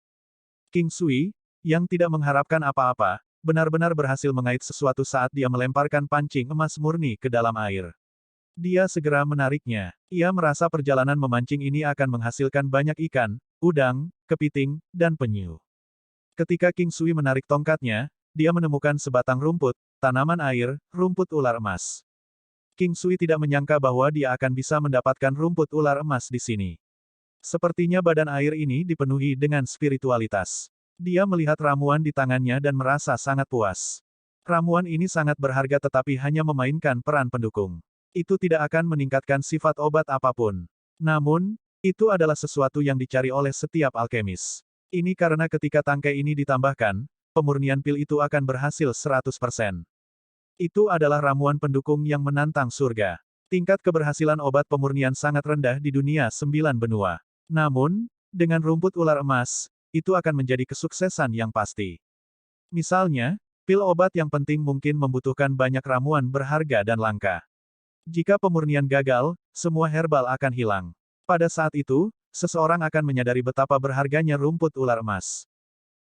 King Sui, yang tidak mengharapkan apa-apa, benar-benar berhasil mengait sesuatu saat dia melemparkan pancing emas murni ke dalam air. Dia segera menariknya. Ia merasa perjalanan memancing ini akan menghasilkan banyak ikan, udang, kepiting, dan penyu. Ketika King Sui menarik tongkatnya, dia menemukan sebatang rumput, tanaman air, rumput ular emas. King Sui tidak menyangka bahwa dia akan bisa mendapatkan rumput ular emas di sini. Sepertinya badan air ini dipenuhi dengan spiritualitas. Dia melihat ramuan di tangannya dan merasa sangat puas. Ramuan ini sangat berharga tetapi hanya memainkan peran pendukung. Itu tidak akan meningkatkan sifat obat apapun. Namun, itu adalah sesuatu yang dicari oleh setiap alkemis. Ini karena ketika tangkai ini ditambahkan, pemurnian pil itu akan berhasil 100%. Itu adalah ramuan pendukung yang menantang surga. Tingkat keberhasilan obat pemurnian sangat rendah di dunia 9 benua. Namun, dengan rumput ular emas, itu akan menjadi kesuksesan yang pasti. Misalnya, pil obat yang penting mungkin membutuhkan banyak ramuan berharga dan langka. Jika pemurnian gagal, semua herbal akan hilang. Pada saat itu, seseorang akan menyadari betapa berharganya rumput ular emas.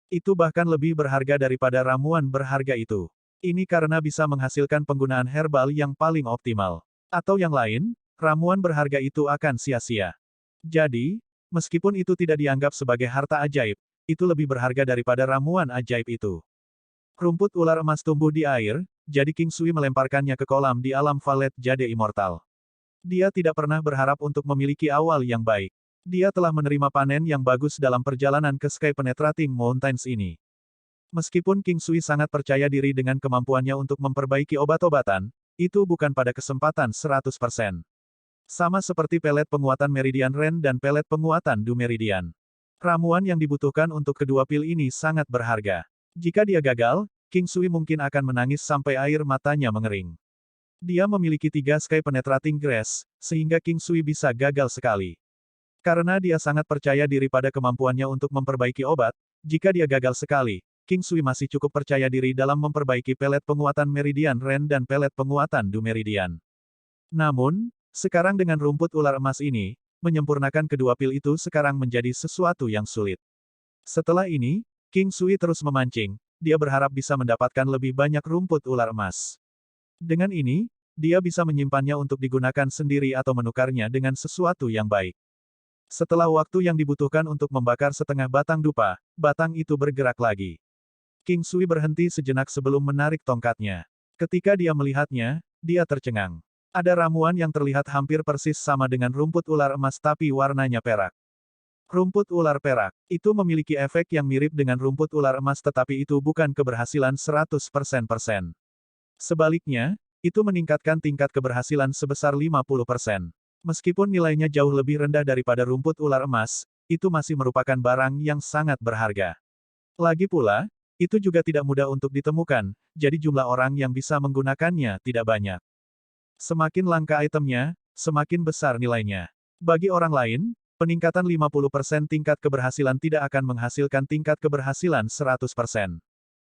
Itu bahkan lebih berharga daripada ramuan berharga itu. Ini karena bisa menghasilkan penggunaan herbal yang paling optimal. Atau yang lain, ramuan berharga itu akan sia-sia. Jadi, meskipun itu tidak dianggap sebagai harta ajaib, itu lebih berharga daripada ramuan ajaib itu. Rumput ular emas tumbuh di air, jadi King Sui melemparkannya ke kolam di alam Valet Jade Immortal. Dia tidak pernah berharap untuk memiliki awal yang baik. Dia telah menerima panen yang bagus dalam perjalanan ke Sky Penetrating Mountains ini. Meskipun King Sui sangat percaya diri dengan kemampuannya untuk memperbaiki obat-obatan, itu bukan pada kesempatan 100%. Sama seperti pelet penguatan Meridian Ren dan pelet penguatan Du Meridian. Ramuan yang dibutuhkan untuk kedua pil ini sangat berharga. Jika dia gagal, King Sui mungkin akan menangis sampai air matanya mengering. Dia memiliki 3 Sky Penetrating Grass, sehingga King Sui bisa gagal sekali. Karena dia sangat percaya diri pada kemampuannya untuk memperbaiki obat, jika dia gagal sekali, King Sui masih cukup percaya diri dalam memperbaiki pelet penguatan Meridian Ren dan pelet penguatan Du Meridian. Namun, sekarang dengan rumput ular emas ini, menyempurnakan kedua pil itu sekarang menjadi sesuatu yang sulit. Setelah ini, King Sui terus memancing, dia berharap bisa mendapatkan lebih banyak rumput ular emas. Dengan ini, dia bisa menyimpannya untuk digunakan sendiri atau menukarnya dengan sesuatu yang baik. Setelah waktu yang dibutuhkan untuk membakar setengah batang dupa, batang itu bergerak lagi. King Sui berhenti sejenak sebelum menarik tongkatnya. Ketika dia melihatnya, dia tercengang. Ada ramuan yang terlihat hampir persis sama dengan rumput ular emas tapi warnanya perak. Rumput ular perak, itu memiliki efek yang mirip dengan rumput ular emas tetapi itu bukan keberhasilan 100%. Sebaliknya, itu meningkatkan tingkat keberhasilan sebesar 50%. Meskipun nilainya jauh lebih rendah daripada rumput ular emas, itu masih merupakan barang yang sangat berharga. Lagi pula, itu juga tidak mudah untuk ditemukan, jadi jumlah orang yang bisa menggunakannya tidak banyak. Semakin langka itemnya, semakin besar nilainya. Bagi orang lain, peningkatan 50% tingkat keberhasilan tidak akan menghasilkan tingkat keberhasilan 100%.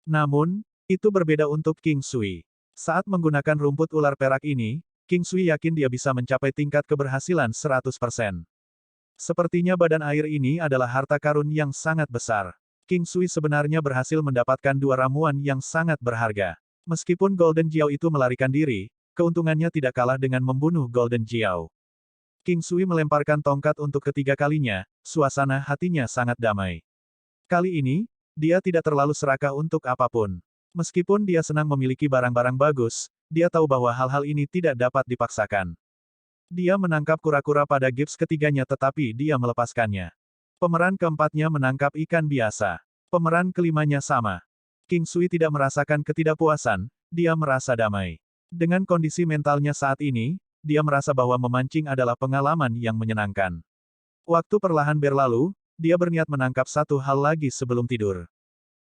Namun, itu berbeda untuk King Sui. Saat menggunakan rumput ular perak ini, King Sui yakin dia bisa mencapai tingkat keberhasilan 100%. Sepertinya badan air ini adalah harta karun yang sangat besar. King Sui sebenarnya berhasil mendapatkan dua ramuan yang sangat berharga. Meskipun Golden Jiao itu melarikan diri, keuntungannya tidak kalah dengan membunuh Golden Jiao. King Sui melemparkan tongkat untuk ketiga kalinya, suasana hatinya sangat damai. Kali ini, dia tidak terlalu serakah untuk apapun. Meskipun dia senang memiliki barang-barang bagus, dia tahu bahwa hal-hal ini tidak dapat dipaksakan. Dia menangkap kura-kura pada gips ketiganya tetapi dia melepaskannya. Pemeran keempatnya menangkap ikan biasa. Pemeran kelimanya sama. King Sui tidak merasakan ketidakpuasan, dia merasa damai. Dengan kondisi mentalnya saat ini, dia merasa bahwa memancing adalah pengalaman yang menyenangkan. Waktu perlahan berlalu, dia berniat menangkap satu hal lagi sebelum tidur.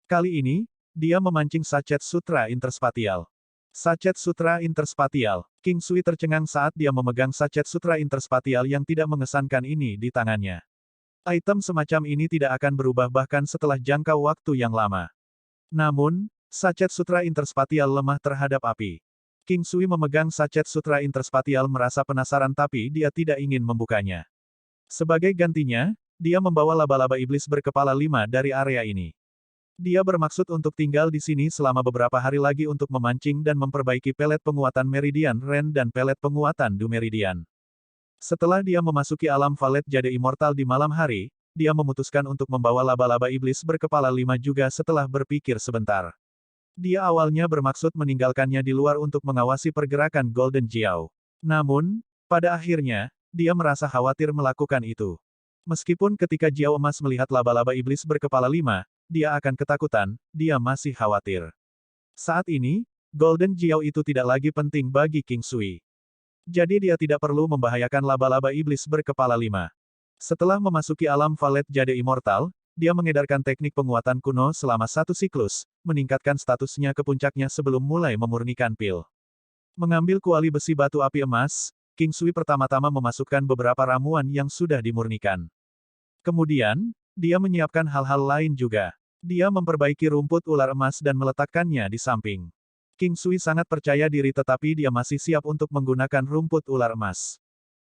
Kali ini, dia memancing sachet sutra interspatial. Sachet sutra interspatial. King Sui tercengang saat dia memegang sachet sutra interspatial yang tidak mengesankan ini di tangannya. Item semacam ini tidak akan berubah bahkan setelah jangka waktu yang lama. Namun, sachet sutra interspatial lemah terhadap api. King Sui memegang sachet sutra interspatial merasa penasaran tapi dia tidak ingin membukanya. Sebagai gantinya, dia membawa laba-laba iblis berkepala 5 dari area ini. Dia bermaksud untuk tinggal di sini selama beberapa hari lagi untuk memancing dan memperbaiki pelet penguatan Meridian Ren dan pelet penguatan Du Meridian. Setelah dia memasuki alam Valet Jade Immortal di malam hari, dia memutuskan untuk membawa laba-laba iblis berkepala 5 juga setelah berpikir sebentar. Dia awalnya bermaksud meninggalkannya di luar untuk mengawasi pergerakan Golden Jiao. Namun, pada akhirnya, dia merasa khawatir melakukan itu. Meskipun ketika Jiao Emas melihat laba-laba iblis berkepala 5, dia akan ketakutan, dia masih khawatir. Saat ini, Golden Jiao itu tidak lagi penting bagi King Sui. Jadi dia tidak perlu membahayakan laba-laba iblis berkepala 5. Setelah memasuki alam Valet Jade Immortal, dia mengedarkan teknik penguatan kuno selama satu siklus, meningkatkan statusnya ke puncaknya sebelum mulai memurnikan pil. Mengambil kuali besi batu api emas, King Sui pertama-tama memasukkan beberapa ramuan yang sudah dimurnikan. Kemudian, dia menyiapkan hal-hal lain juga. Dia memperbaiki rumput ular emas dan meletakkannya di samping. King Sui sangat percaya diri tetapi dia masih siap untuk menggunakan rumput ular emas.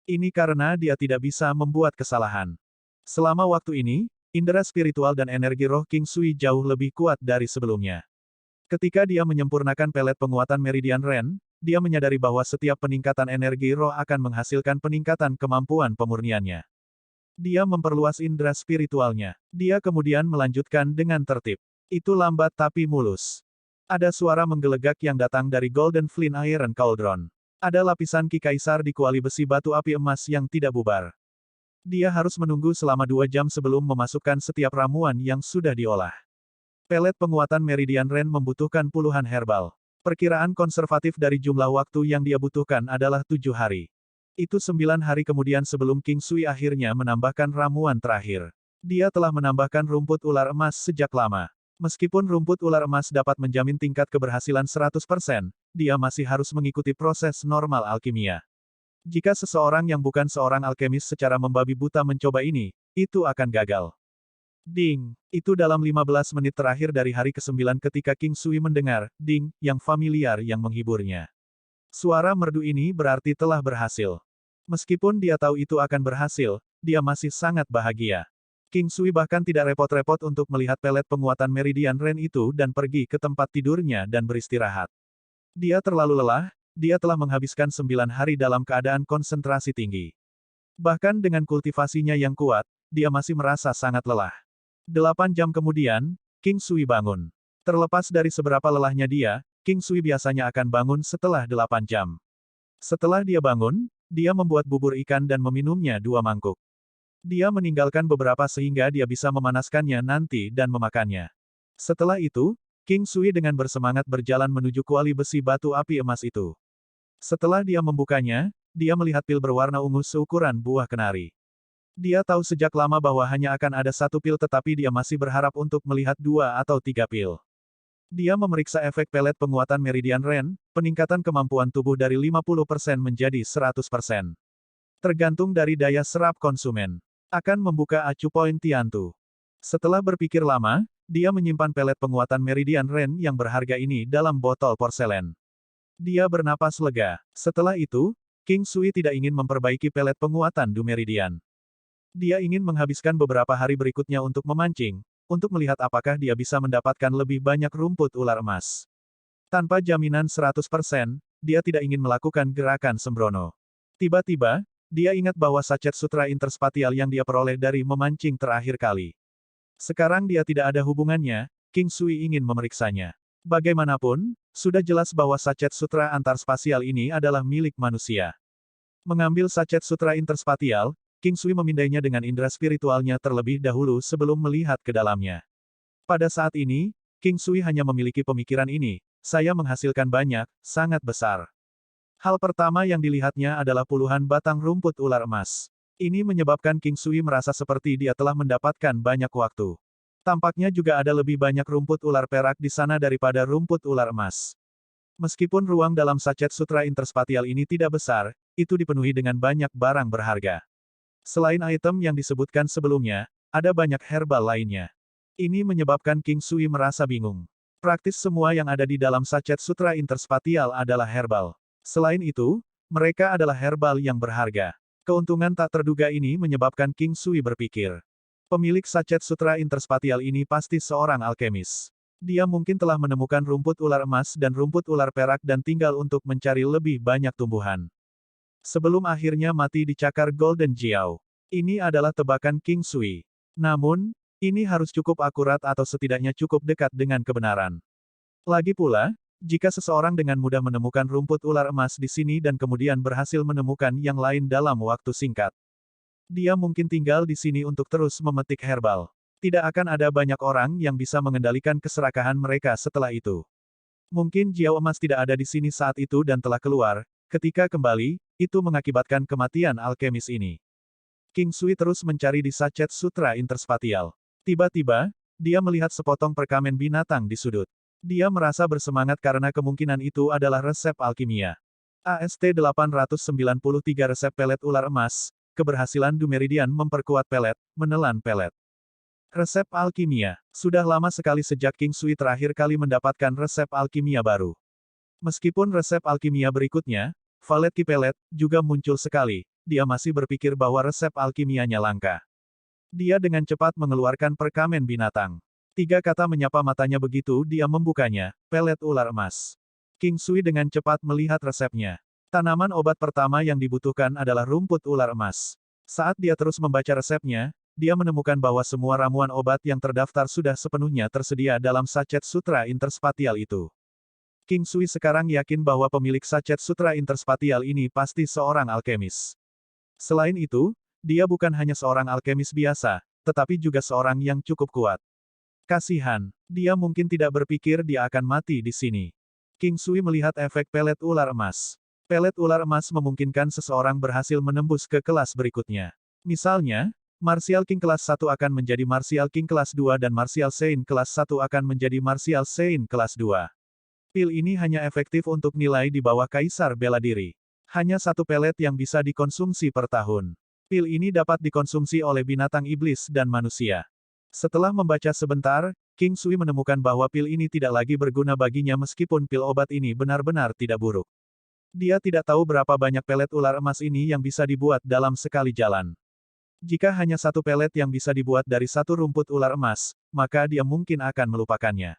Ini karena dia tidak bisa membuat kesalahan. Selama waktu ini, indera spiritual dan energi roh King Sui jauh lebih kuat dari sebelumnya. Ketika dia menyempurnakan pelet penguatan Meridian Ren, dia menyadari bahwa setiap peningkatan energi roh akan menghasilkan peningkatan kemampuan pemurniannya. Dia memperluas indera spiritualnya. Dia kemudian melanjutkan dengan tertib. Itu lambat tapi mulus. Ada suara menggelegak yang datang dari Golden Flint Iron Cauldron. Ada lapisan Ki Kaisar di kuali besi batu api emas yang tidak bubar. Dia harus menunggu selama 2 jam sebelum memasukkan setiap ramuan yang sudah diolah. Pelet penguatan Meridian Ren membutuhkan puluhan herbal. Perkiraan konservatif dari jumlah waktu yang dia butuhkan adalah 7 hari. Itu 9 hari kemudian sebelum King Sui akhirnya menambahkan ramuan terakhir. Dia telah menambahkan rumput ular emas sejak lama. Meskipun rumput ular emas dapat menjamin tingkat keberhasilan 100%, dia masih harus mengikuti proses normal alkimia. Jika seseorang yang bukan seorang alkemis secara membabi buta mencoba ini, itu akan gagal. Ding! Itu dalam 15 menit terakhir dari hari ke-9 ketika King Sui mendengar, ding, yang familiar yang menghiburnya. Suara merdu ini berarti telah berhasil. Meskipun dia tahu itu akan berhasil, dia masih sangat bahagia. King Sui bahkan tidak repot-repot untuk melihat pelet penguatan Meridian Ren itu dan pergi ke tempat tidurnya dan beristirahat. Dia terlalu lelah, dia telah menghabiskan 9 hari dalam keadaan konsentrasi tinggi. Bahkan dengan kultivasinya yang kuat, dia masih merasa sangat lelah. 8 jam kemudian, King Sui bangun. Terlepas dari seberapa lelahnya dia, King Sui biasanya akan bangun setelah 8 jam. Setelah dia bangun, dia membuat bubur ikan dan meminumnya 2 mangkuk. Dia meninggalkan beberapa sehingga dia bisa memanaskannya nanti dan memakannya. Setelah itu, King Sui dengan bersemangat berjalan menuju kuali besi batu api emas itu. Setelah dia membukanya, dia melihat pil berwarna ungu seukuran buah kenari. Dia tahu sejak lama bahwa hanya akan ada 1 pil tetapi dia masih berharap untuk melihat 2 atau 3 pil. Dia memeriksa efek pelet penguatan Meridian Ren, peningkatan kemampuan tubuh dari 50% menjadi 100%. Tergantung dari daya serap konsumen. Akan membuka acu poin Tiantu. Setelah berpikir lama, dia menyimpan pelet penguatan Meridian Ren yang berharga ini dalam botol porselen. Dia bernapas lega. Setelah itu, King Sui tidak ingin memperbaiki pelet penguatan Du Meridian. Dia ingin menghabiskan beberapa hari berikutnya untuk memancing, untuk melihat apakah dia bisa mendapatkan lebih banyak rumput ular emas. Tanpa jaminan 100%, dia tidak ingin melakukan gerakan sembrono. Tiba-tiba, dia ingat bahwa sachet sutra interspatial yang dia peroleh dari memancing terakhir kali. Sekarang dia tidak ada hubungannya, King Sui ingin memeriksanya. Bagaimanapun, sudah jelas bahwa sachet sutra antarspasial ini adalah milik manusia. Mengambil sachet sutra interspatial, King Sui memindainya dengan indera spiritualnya terlebih dahulu sebelum melihat ke dalamnya. Pada saat ini, King Sui hanya memiliki pemikiran ini, saya menghasilkan banyak, sangat besar. Hal pertama yang dilihatnya adalah puluhan batang rumput ular emas. Ini menyebabkan King Sui merasa seperti dia telah mendapatkan banyak waktu. Tampaknya juga ada lebih banyak rumput ular perak di sana daripada rumput ular emas. Meskipun ruang dalam sachet sutra interspatial ini tidak besar, itu dipenuhi dengan banyak barang berharga. Selain item yang disebutkan sebelumnya, ada banyak herbal lainnya. Ini menyebabkan King Sui merasa bingung. Praktis semua yang ada di dalam sachet sutra interspatial adalah herbal. Selain itu, mereka adalah herbal yang berharga. Keuntungan tak terduga ini menyebabkan King Sui berpikir. Pemilik sachet sutra interspatial ini pasti seorang alkemis. Dia mungkin telah menemukan rumput ular emas dan rumput ular perak dan tinggal untuk mencari lebih banyak tumbuhan. Sebelum akhirnya mati di cakar Golden Jiao. Ini adalah tebakan King Sui. Namun, ini harus cukup akurat atau setidaknya cukup dekat dengan kebenaran. Lagi pula, jika seseorang dengan mudah menemukan rumput ular emas di sini dan kemudian berhasil menemukan yang lain dalam waktu singkat, dia mungkin tinggal di sini untuk terus memetik herbal. Tidak akan ada banyak orang yang bisa mengendalikan keserakahan mereka setelah itu. Mungkin Jiao emas tidak ada di sini saat itu dan telah keluar. Ketika kembali, itu mengakibatkan kematian alkemis ini. King Sui terus mencari di sachet sutra interspatial. Tiba-tiba, dia melihat sepotong perkamen binatang di sudut. Dia merasa bersemangat karena kemungkinan itu adalah resep alkimia. AST-893 resep pelet ular emas, keberhasilan Dumeridian memperkuat pelet, menelan pelet. Resep alkimia. Sudah lama sekali sejak King Sui terakhir kali mendapatkan resep alkimia baru. Meskipun resep alkimia berikutnya, Valet Ki Pelet, juga muncul sekali, dia masih berpikir bahwa resep alkimianya langka. Dia dengan cepat mengeluarkan perkamen binatang. 3 kata menyapa matanya begitu dia membukanya, pelet ular emas. King Sui dengan cepat melihat resepnya. Tanaman obat pertama yang dibutuhkan adalah rumput ular emas. Saat dia terus membaca resepnya, dia menemukan bahwa semua ramuan obat yang terdaftar sudah sepenuhnya tersedia dalam sachet sutra interspatial itu. King Sui sekarang yakin bahwa pemilik sachet sutra interspatial ini pasti seorang alkemis. Selain itu, dia bukan hanya seorang alkemis biasa, tetapi juga seorang yang cukup kuat. Kasihan, dia mungkin tidak berpikir dia akan mati di sini. King Sui melihat efek pelet ular emas. Pelet ular emas memungkinkan seseorang berhasil menembus ke kelas berikutnya. Misalnya, Martial King kelas 1 akan menjadi Martial King kelas 2 dan Martial Saint kelas 1 akan menjadi Martial Saint kelas 2. Pil ini hanya efektif untuk nilai di bawah Kaisar Bela Diri. Hanya satu pelet yang bisa dikonsumsi per tahun. Pil ini dapat dikonsumsi oleh binatang iblis dan manusia. Setelah membaca sebentar, King Sui menemukan bahwa pil ini tidak lagi berguna baginya meskipun pil obat ini benar-benar tidak buruk. Dia tidak tahu berapa banyak pelet ular emas ini yang bisa dibuat dalam sekali jalan. Jika hanya satu pelet yang bisa dibuat dari satu rumput ular emas, maka dia mungkin akan melupakannya.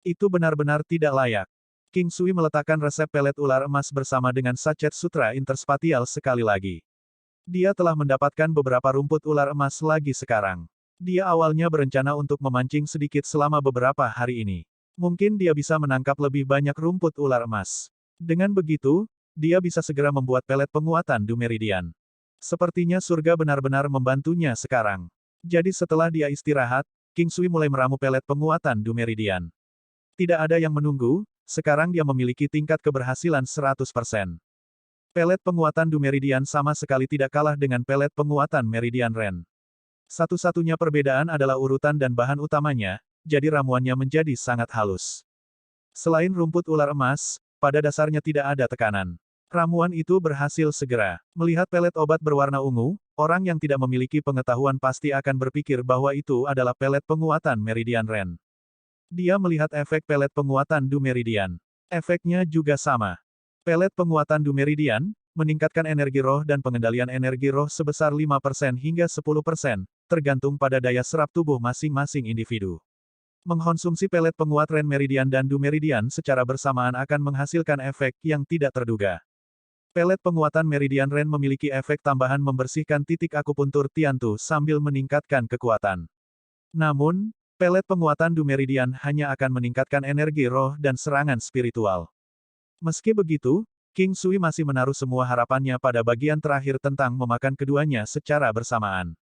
Itu benar-benar tidak layak. King Sui meletakkan resep pelet ular emas bersama dengan sachet sutra interspatial sekali lagi. Dia telah mendapatkan beberapa rumput ular emas lagi sekarang. Dia awalnya berencana untuk memancing sedikit selama beberapa hari ini. Mungkin dia bisa menangkap lebih banyak rumput ular emas. Dengan begitu, dia bisa segera membuat pelet penguatan Dumeridian. Sepertinya surga benar-benar membantunya sekarang. Jadi setelah dia istirahat, King Sui mulai meramu pelet penguatan Dumeridian. Tidak ada yang menunggu, sekarang dia memiliki tingkat keberhasilan 100%. Pelet penguatan Dumeridian sama sekali tidak kalah dengan pelet penguatan Meridian Ren. Satu-satunya perbedaan adalah urutan dan bahan utamanya, jadi ramuannya menjadi sangat halus. Selain rumput ular emas, pada dasarnya tidak ada tekanan. Ramuan itu berhasil segera. Melihat pelet obat berwarna ungu, orang yang tidak memiliki pengetahuan pasti akan berpikir bahwa itu adalah pelet penguatan Meridian Ren. Dia melihat efek pelet penguatan Dumeridian. Efeknya juga sama. Pelet penguatan Dumeridian meningkatkan energi roh dan pengendalian energi roh sebesar 5% hingga 10%, tergantung pada daya serap tubuh masing-masing individu. Mengkonsumsi pelet penguat Ren Meridian dan Du Meridian secara bersamaan akan menghasilkan efek yang tidak terduga. Pelet penguatan Meridian Ren memiliki efek tambahan membersihkan titik akupuntur Tiantu sambil meningkatkan kekuatan. Namun, pelet penguatan Du Meridian hanya akan meningkatkan energi roh dan serangan spiritual. Meski begitu, King Sui masih menaruh semua harapannya pada bagian terakhir tentang memakan keduanya secara bersamaan.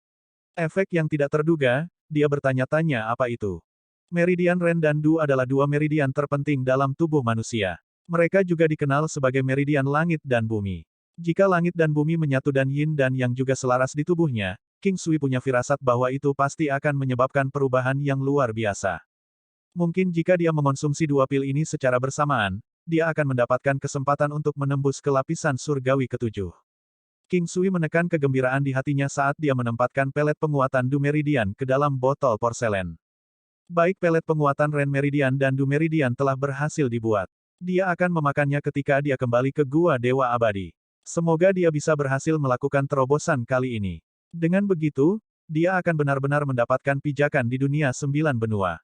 Efek yang tidak terduga, dia bertanya-tanya apa itu. Meridian Ren dan Du adalah dua meridian terpenting dalam tubuh manusia. Mereka juga dikenal sebagai meridian langit dan bumi. Jika langit dan bumi menyatu dan yin dan yang juga selaras di tubuhnya, King Sui punya firasat bahwa itu pasti akan menyebabkan perubahan yang luar biasa. Mungkin jika dia mengonsumsi dua pil ini secara bersamaan, dia akan mendapatkan kesempatan untuk menembus ke lapisan surgawi ketujuh. King Sui menekan kegembiraan di hatinya saat dia menempatkan pelet penguatan Du Meridian ke dalam botol porselen. Baik pelet penguatan Ren Meridian dan Du Meridian telah berhasil dibuat. Dia akan memakannya ketika dia kembali ke Gua Dewa Abadi. Semoga dia bisa berhasil melakukan terobosan kali ini. Dengan begitu, dia akan benar-benar mendapatkan pijakan di dunia 9 benua.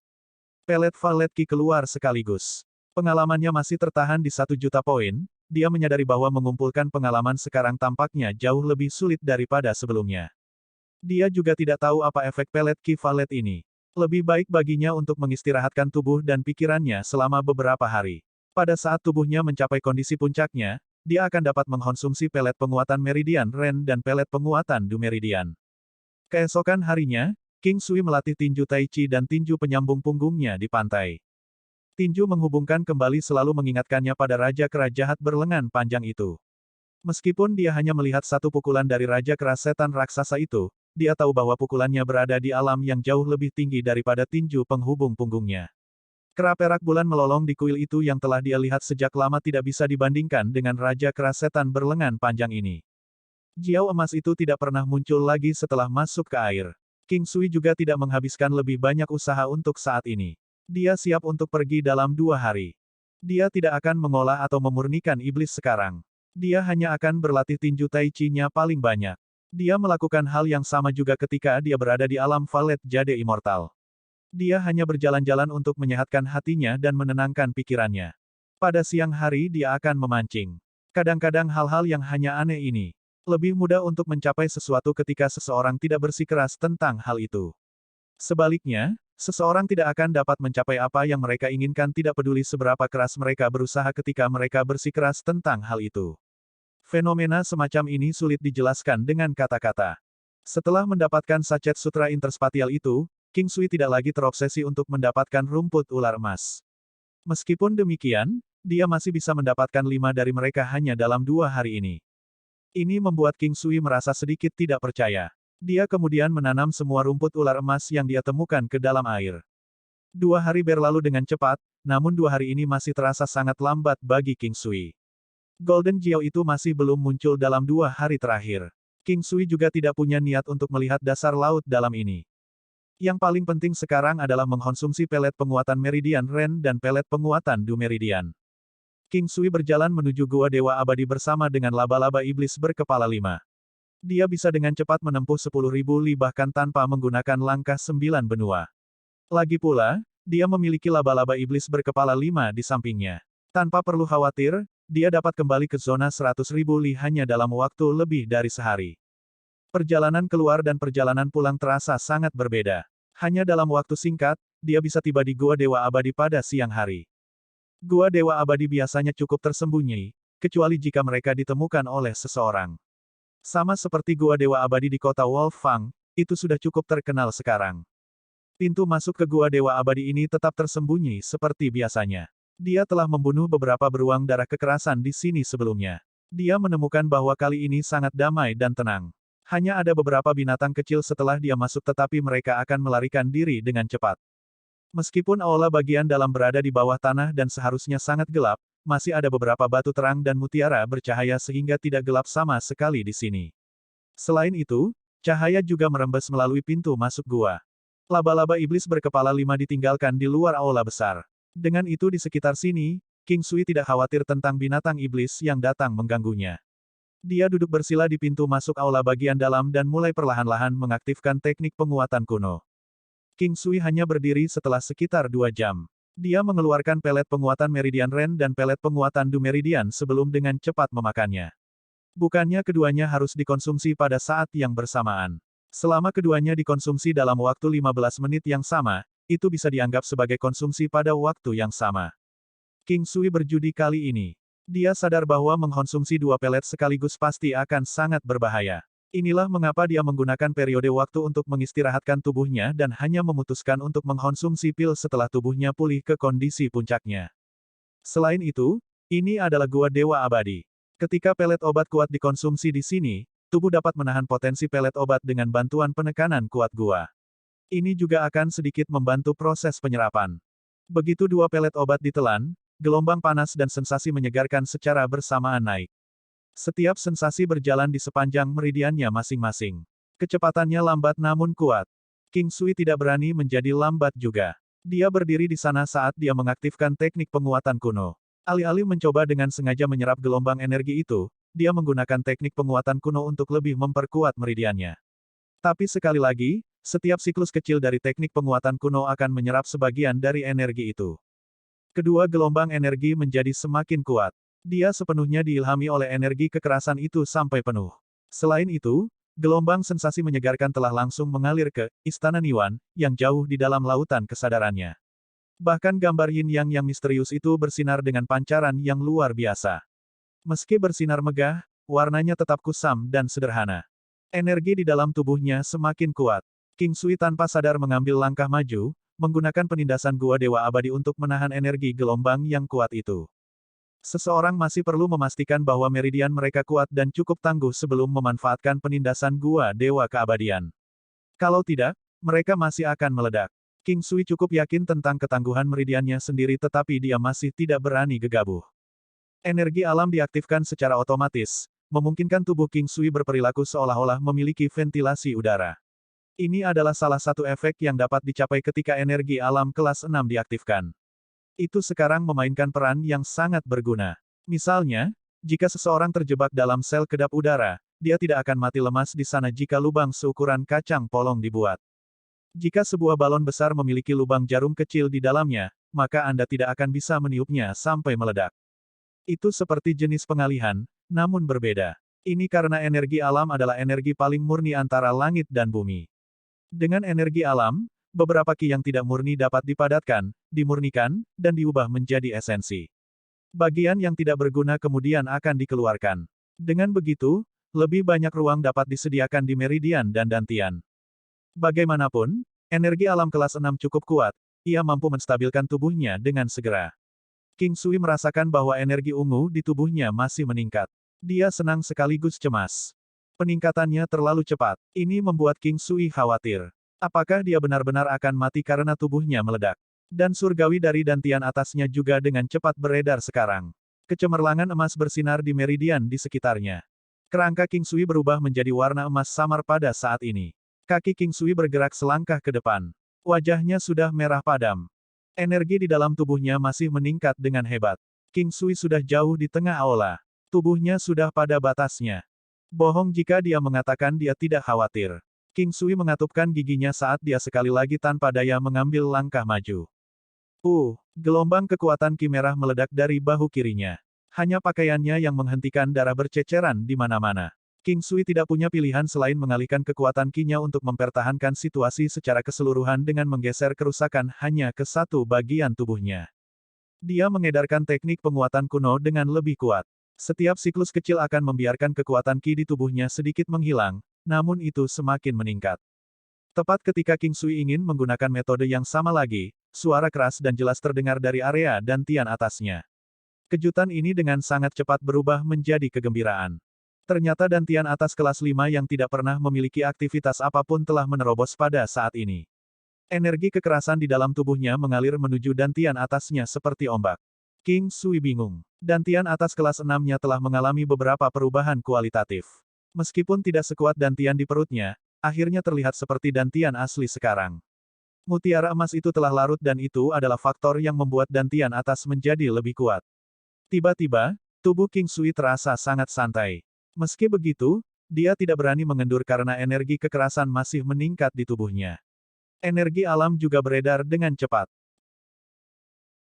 Pelet Valet Ki keluar sekaligus. Pengalamannya masih tertahan di 1 juta poin, dia menyadari bahwa mengumpulkan pengalaman sekarang tampaknya jauh lebih sulit daripada sebelumnya. Dia juga tidak tahu apa efek pelet Ki Valet ini. Lebih baik baginya untuk mengistirahatkan tubuh dan pikirannya selama beberapa hari. Pada saat tubuhnya mencapai kondisi puncaknya, dia akan dapat mengkonsumsi pelet penguatan Meridian Ren dan pelet penguatan Du Meridian. Keesokan harinya, King Sui melatih tinju Tai Chi dan tinju penyambung punggungnya di pantai. Tinju menghubungkan kembali selalu mengingatkannya pada Raja Kera jahat berlengan panjang itu. Meskipun dia hanya melihat satu pukulan dari Raja Kera setan raksasa itu, dia tahu bahwa pukulannya berada di alam yang jauh lebih tinggi daripada tinju penghubung punggungnya. Kera perak bulan melolong di kuil itu yang telah dia lihat sejak lama tidak bisa dibandingkan dengan Raja Kera setan berlengan panjang ini. Jiao emas itu tidak pernah muncul lagi setelah masuk ke air. King Sui juga tidak menghabiskan lebih banyak usaha untuk saat ini. Dia siap untuk pergi dalam 2 hari. Dia tidak akan mengolah atau memurnikan iblis sekarang. Dia hanya akan berlatih tinju Tai Chi-nya paling banyak. Dia melakukan hal yang sama juga ketika dia berada di alam Valet Jade Immortal. Dia hanya berjalan-jalan untuk menyehatkan hatinya dan menenangkan pikirannya. Pada siang hari dia akan memancing. Kadang-kadang hal-hal yang hanya aneh ini lebih mudah untuk mencapai sesuatu ketika seseorang tidak bersikeras tentang hal itu. Sebaliknya, seseorang tidak akan dapat mencapai apa yang mereka inginkan tidak peduli seberapa keras mereka berusaha ketika mereka bersikeras tentang hal itu. Fenomena semacam ini sulit dijelaskan dengan kata-kata. Setelah mendapatkan sachet sutra interspatial itu, King Sui tidak lagi terobsesi untuk mendapatkan rumput ular emas. Meskipun demikian, dia masih bisa mendapatkan 5 dari mereka hanya dalam 2 hari ini. Ini membuat King Sui merasa sedikit tidak percaya. Dia kemudian menanam semua rumput ular emas yang dia temukan ke dalam air. 2 hari berlalu dengan cepat, namun 2 hari ini masih terasa sangat lambat bagi King Sui. Golden Jiao itu masih belum muncul dalam 2 hari terakhir. King Sui juga tidak punya niat untuk melihat dasar laut dalam ini. Yang paling penting sekarang adalah mengkonsumsi pelet penguatan Meridian Ren dan pelet penguatan Du Meridian. King Sui berjalan menuju Gua Dewa Abadi bersama dengan laba-laba iblis berkepala 5. Dia bisa dengan cepat menempuh 10.000 li bahkan tanpa menggunakan langkah 9 benua. Lagi pula, dia memiliki laba-laba iblis berkepala 5 di sampingnya. Tanpa perlu khawatir, dia dapat kembali ke zona 100.000 li hanya dalam waktu lebih dari sehari. Perjalanan keluar dan perjalanan pulang terasa sangat berbeda. Hanya dalam waktu singkat, dia bisa tiba di Gua Dewa Abadi pada siang hari. Gua Dewa Abadi biasanya cukup tersembunyi, kecuali jika mereka ditemukan oleh seseorang. Sama seperti Gua Dewa Abadi di kota Wolfang, itu sudah cukup terkenal sekarang. Pintu masuk ke Gua Dewa Abadi ini tetap tersembunyi seperti biasanya. Dia telah membunuh beberapa beruang darah kekerasan di sini sebelumnya. Dia menemukan bahwa kali ini sangat damai dan tenang. Hanya ada beberapa binatang kecil setelah dia masuk tetapi mereka akan melarikan diri dengan cepat. Meskipun aula bagian dalam berada di bawah tanah dan seharusnya sangat gelap, masih ada beberapa batu terang dan mutiara bercahaya sehingga tidak gelap sama sekali di sini. Selain itu, cahaya juga merembes melalui pintu masuk gua. Laba-laba iblis berkepala 5 ditinggalkan di luar aula besar. Dengan itu di sekitar sini, King Sui tidak khawatir tentang binatang iblis yang datang mengganggunya. Dia duduk bersila di pintu masuk aula bagian dalam dan mulai perlahan-lahan mengaktifkan teknik penguatan kuno. King Sui hanya berdiri setelah sekitar 2 jam. Dia mengeluarkan pelet penguatan Meridian Ren dan pelet penguatan Du Meridian sebelum dengan cepat memakannya. Bukannya keduanya harus dikonsumsi pada saat yang bersamaan. Selama keduanya dikonsumsi dalam waktu 15 menit yang sama, itu bisa dianggap sebagai konsumsi pada waktu yang sama. King Sui berjudi kali ini. Dia sadar bahwa mengkonsumsi 2 pelet sekaligus pasti akan sangat berbahaya. Inilah mengapa dia menggunakan periode waktu untuk mengistirahatkan tubuhnya dan hanya memutuskan untuk mengkonsumsi pil setelah tubuhnya pulih ke kondisi puncaknya. Selain itu, ini adalah gua dewa abadi. Ketika pelet obat kuat dikonsumsi di sini, tubuh dapat menahan potensi pelet obat dengan bantuan penekanan kuat gua. Ini juga akan sedikit membantu proses penyerapan. Begitu 2 pelet obat ditelan, gelombang panas dan sensasi menyegarkan secara bersamaan naik. Setiap sensasi berjalan di sepanjang meridiannya masing-masing. Kecepatannya lambat namun kuat. King Sui tidak berani menjadi lambat juga. Dia berdiri di sana saat dia mengaktifkan teknik penguatan kuno. Alih-alih mencoba dengan sengaja menyerap gelombang energi itu, dia menggunakan teknik penguatan kuno untuk lebih memperkuat meridiannya. Tapi sekali lagi, setiap siklus kecil dari teknik penguatan kuno akan menyerap sebagian dari energi itu. Kedua gelombang energi menjadi semakin kuat. Dia sepenuhnya diilhami oleh energi kekerasan itu sampai penuh. Selain itu, gelombang sensasi menyegarkan telah langsung mengalir ke Istana Niwan, yang jauh di dalam lautan kesadarannya. Bahkan gambar yin yang misterius itu bersinar dengan pancaran yang luar biasa. Meski bersinar megah, warnanya tetap kusam dan sederhana. Energi di dalam tubuhnya semakin kuat. King Sui tanpa sadar mengambil langkah maju, menggunakan penindasan gua dewa abadi untuk menahan energi gelombang yang kuat itu. Seseorang masih perlu memastikan bahwa meridian mereka kuat dan cukup tangguh sebelum memanfaatkan penindasan gua dewa keabadian. Kalau tidak, mereka masih akan meledak. King Sui cukup yakin tentang ketangguhan meridiannya sendiri tetapi dia masih tidak berani gegabah. Energi alam diaktifkan secara otomatis, memungkinkan tubuh King Sui berperilaku seolah-olah memiliki ventilasi udara. Ini adalah salah satu efek yang dapat dicapai ketika energi alam kelas 6 diaktifkan. Itu sekarang memainkan peran yang sangat berguna. Misalnya, jika seseorang terjebak dalam sel kedap udara, dia tidak akan mati lemas di sana jika lubang seukuran kacang polong dibuat. Jika sebuah balon besar memiliki lubang jarum kecil di dalamnya, maka Anda tidak akan bisa meniupnya sampai meledak. Itu seperti jenis pengalihan, namun berbeda. Ini karena energi alam adalah energi paling murni antara langit dan bumi. Dengan energi alam, beberapa ki yang tidak murni dapat dipadatkan, dimurnikan, dan diubah menjadi esensi. Bagian yang tidak berguna kemudian akan dikeluarkan. Dengan begitu, lebih banyak ruang dapat disediakan di meridian dan dantian. Bagaimanapun, energi alam kelas 6 cukup kuat, ia mampu menstabilkan tubuhnya dengan segera. King Sui merasakan bahwa energi ungu di tubuhnya masih meningkat. Dia senang sekaligus cemas. Peningkatannya terlalu cepat. Ini membuat King Sui khawatir. Apakah dia benar-benar akan mati karena tubuhnya meledak? Dan surgawi dari dantian atasnya juga dengan cepat beredar sekarang. Kecemerlangan emas bersinar di meridian di sekitarnya. Kerangka King Sui berubah menjadi warna emas samar pada saat ini. Kaki King Sui bergerak selangkah ke depan. Wajahnya sudah merah padam. Energi di dalam tubuhnya masih meningkat dengan hebat. King Sui sudah jauh di tengah aula. Tubuhnya sudah pada batasnya. Bohong jika dia mengatakan dia tidak khawatir. King Sui mengatupkan giginya saat dia sekali lagi tanpa daya mengambil langkah maju. Gelombang kekuatan ki merah meledak dari bahu kirinya. Hanya pakaiannya yang menghentikan darah berceceran di mana-mana. King Sui tidak punya pilihan selain mengalihkan kekuatan ki-nya untuk mempertahankan situasi secara keseluruhan dengan menggeser kerusakan hanya ke satu bagian tubuhnya. Dia mengedarkan teknik penguatan kuno dengan lebih kuat. Setiap siklus kecil akan membiarkan kekuatan ki di tubuhnya sedikit menghilang, namun itu semakin meningkat. Tepat ketika King Sui ingin menggunakan metode yang sama lagi, suara keras dan jelas terdengar dari area dantian atasnya. Kejutan ini dengan sangat cepat berubah menjadi kegembiraan. Ternyata dantian atas kelas 5 yang tidak pernah memiliki aktivitas apapun telah menerobos pada saat ini. Energi kekerasan di dalam tubuhnya mengalir menuju dantian atasnya seperti ombak. King Sui bingung. Dantian atas kelas 6-nya telah mengalami beberapa perubahan kualitatif. Meskipun tidak sekuat dantian di perutnya, akhirnya terlihat seperti dantian asli sekarang. Mutiara emas itu telah larut dan itu adalah faktor yang membuat dantian atas menjadi lebih kuat. Tiba-tiba, tubuh King Sui terasa sangat santai. Meski begitu, dia tidak berani mengendur karena energi kekerasan masih meningkat di tubuhnya. Energi alam juga beredar dengan cepat.